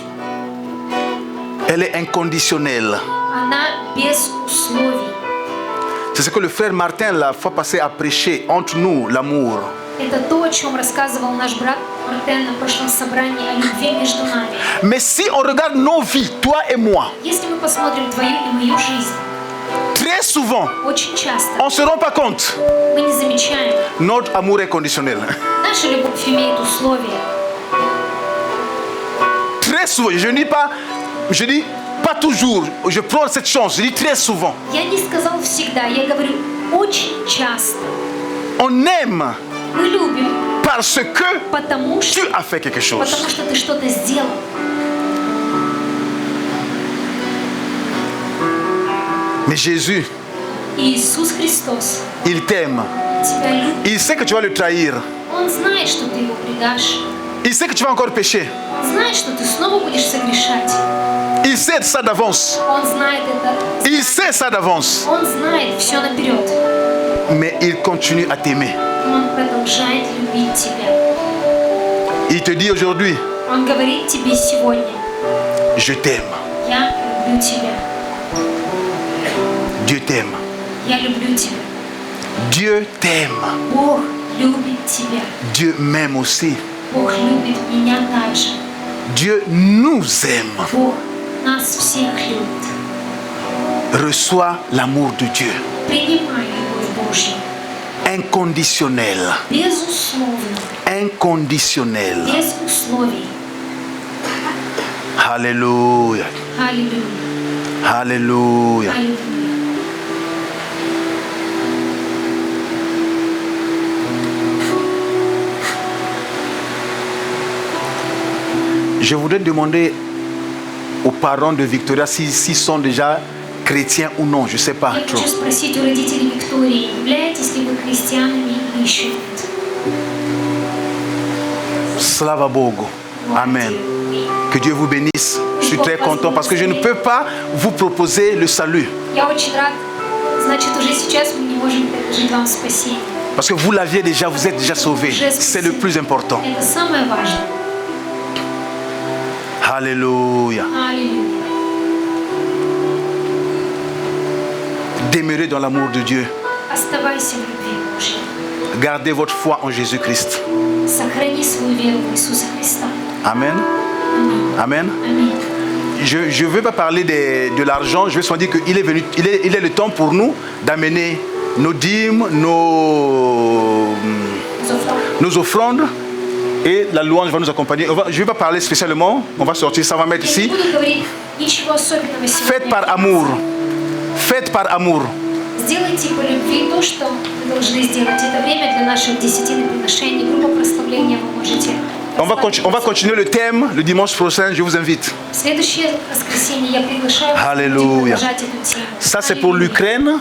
elle est inconditionnelle. она без условий. C'est ce que le frère Martin, la fois passée, a prêché entre nous, l'amour. Это то, о чем рассказывал наш брат Мартен на прошлом собрании о любви между нами. Mais si on regarde nos vies, toi et moi, Если мы посмотрим твою и мою жизнь, très souvent, очень часто on ne se rend pas compte. мы не замечаем, Notre amour est conditionnel. наша любовь имеет условия. Très souvent, je dis pas toujours, je prends cette chance, je dis très souvent. Я не сказал всегда, я говорю очень часто. On aime Мы любим, parce que потому tu что as fait quelque chose. ты что-то сделал. Mais Jésus, Иисус Христос il t'aime. тебя любит. Il sait que tu vas le trahir. Он знает, что ты его предашь. Il sait que tu vas encore pécher. Он знает, что ты снова будешь согрешать. Il sait ça d'avance. Он знает это. Il sait ça d'avance. Он знает все наперед. Mais il continue à t'aimer. Он продолжает любить тебя. Il te dit aujourd'hui, Он говорит тебе сегодня: je t'aime. я люблю тебя. Dieu t'aime. Я люблю тебя. Dieu t'aime. Бог любит тебя. Dieu m'aime aussi. Бог любит меня также. Dieu nous aime. Бог нас всех любит. Reçois l'amour de Dieu. Принимай любовь Божью. Inconditionnel. Безусловно. Inconditionnel. Без условий. Alléluia. Аллилуйя. Alléluia. Аллилуйя. Je voudrais demander aux parents de Victoria s'ils sont déjà chrétiens ou non. Je ne sais pas Я trop. хочу спросить у родителей Виктории, являетесь ли вы христианами или еще нет? Slava Bogu. Amen. Que Dieu vous bénisse. Je suis très content parce que je ne peux pas vous proposer le salut. Я очень рад. Значит, уже сейчас мы не можем предложить вам спасение. Parce que vous l'aviez déjà, vous êtes déjà sauvés. C'est le plus important. Это самое важное. Alléluia. Аллилуйя. Demeurez dans l'amour de Dieu. Оставайся в любви Божьей. Gardez votre foi en Jésus-Christ. Сохрани свою веру в Иисуса Христа. Amen. Amen. Аминь. Je ne veux pas parler de l'argent. Je veux seulement dire qu'il est venu, il est le temps pour nous d'amener nos dîmes, nos offrandes. Et la louange va nous accompagner. Je ne vais pas parler spécialement. On va sortir, ça va mettre Я не ici. буду говорить ничего особенного Faites сегодня. par amour. Faites par amour. Сделайте по любви то, что вы должны сделать. Это время для наших десятин и приношений. Группа прославления вы можете. On va continuer le thème le dimanche prochain. Je vous invite. В следующее воскресенье я приглашаю вас Аллилуйя. продолжать эту тему. Ça, c'est pour Аллилуйя. l'Ukraine.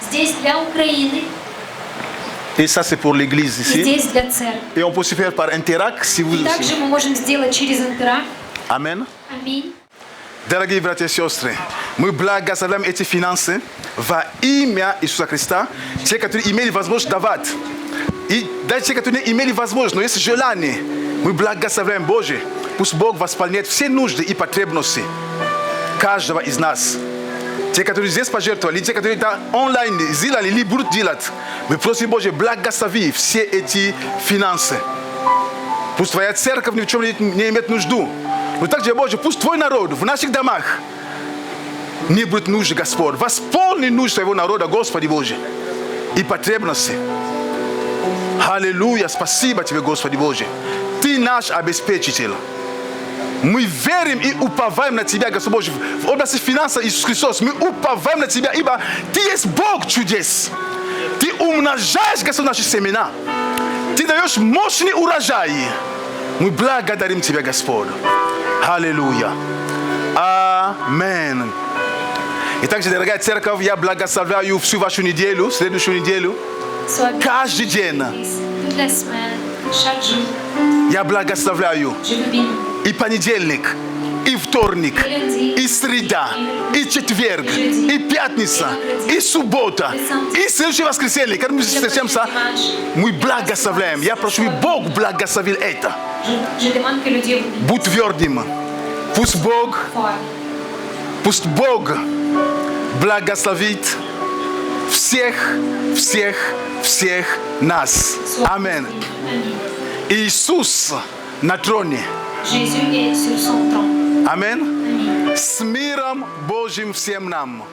Здесь для Украины, Et ça, c'est pour l'église и ici. здесь для церкви. Et on peut se faire par Interact si vous. И также мы можем сделать через Интеракт. Amen. Аминь. Дорогие братья и сестры, мы благословляем эти финансы во имя Иисуса Христа. Те, которые имели возможность давать. И даже те, которые не имели возможность, но есть желание, мы благословляем Боже. Пусть Бог восполняет все нужды и потребности каждого из нас. Те, которые здесь пожертвовали, те, которые там онлайн сделали или будут делать, мы просим Боже, благослови все эти финансы. Пусть Твоя церковь ни в чем не имеет нужду. Но также, Боже, пусть Твой народ в наших домах не будет нужды, Господь. Восполни нужды Твоего народа, Господи Боже, и потребности. Аллилуйя, спасибо Тебе, Господи Боже. Ты наш обеспечитель. Мы верим и уповаем на Тебя, Господь Боже. В области финансов Иисус Христос, мы уповаем на Тебя, ибо Ты есть Бог чудес. Ты умножаешь, Господь, наши семена. Ты даешь мощный урожай. Мы благодарим Тебя, Господь. Аллилуйя. Аминь. И также, дорогая церковь, я благословляю всю вашу неделю, следующую неделю. Каждый день. Я благословляю и понедельник, и вторник, и среда, и четверг, и пятница, и суббота, и следующее воскресенье, когда мы встречаемся, мы благословляем. Я прошу, чтобы Бог благословил это. Будь твердым. Пусть Бог благословит всех нас. Аминь. Иисус на троне. Аминь. С миром Божьим всем нам.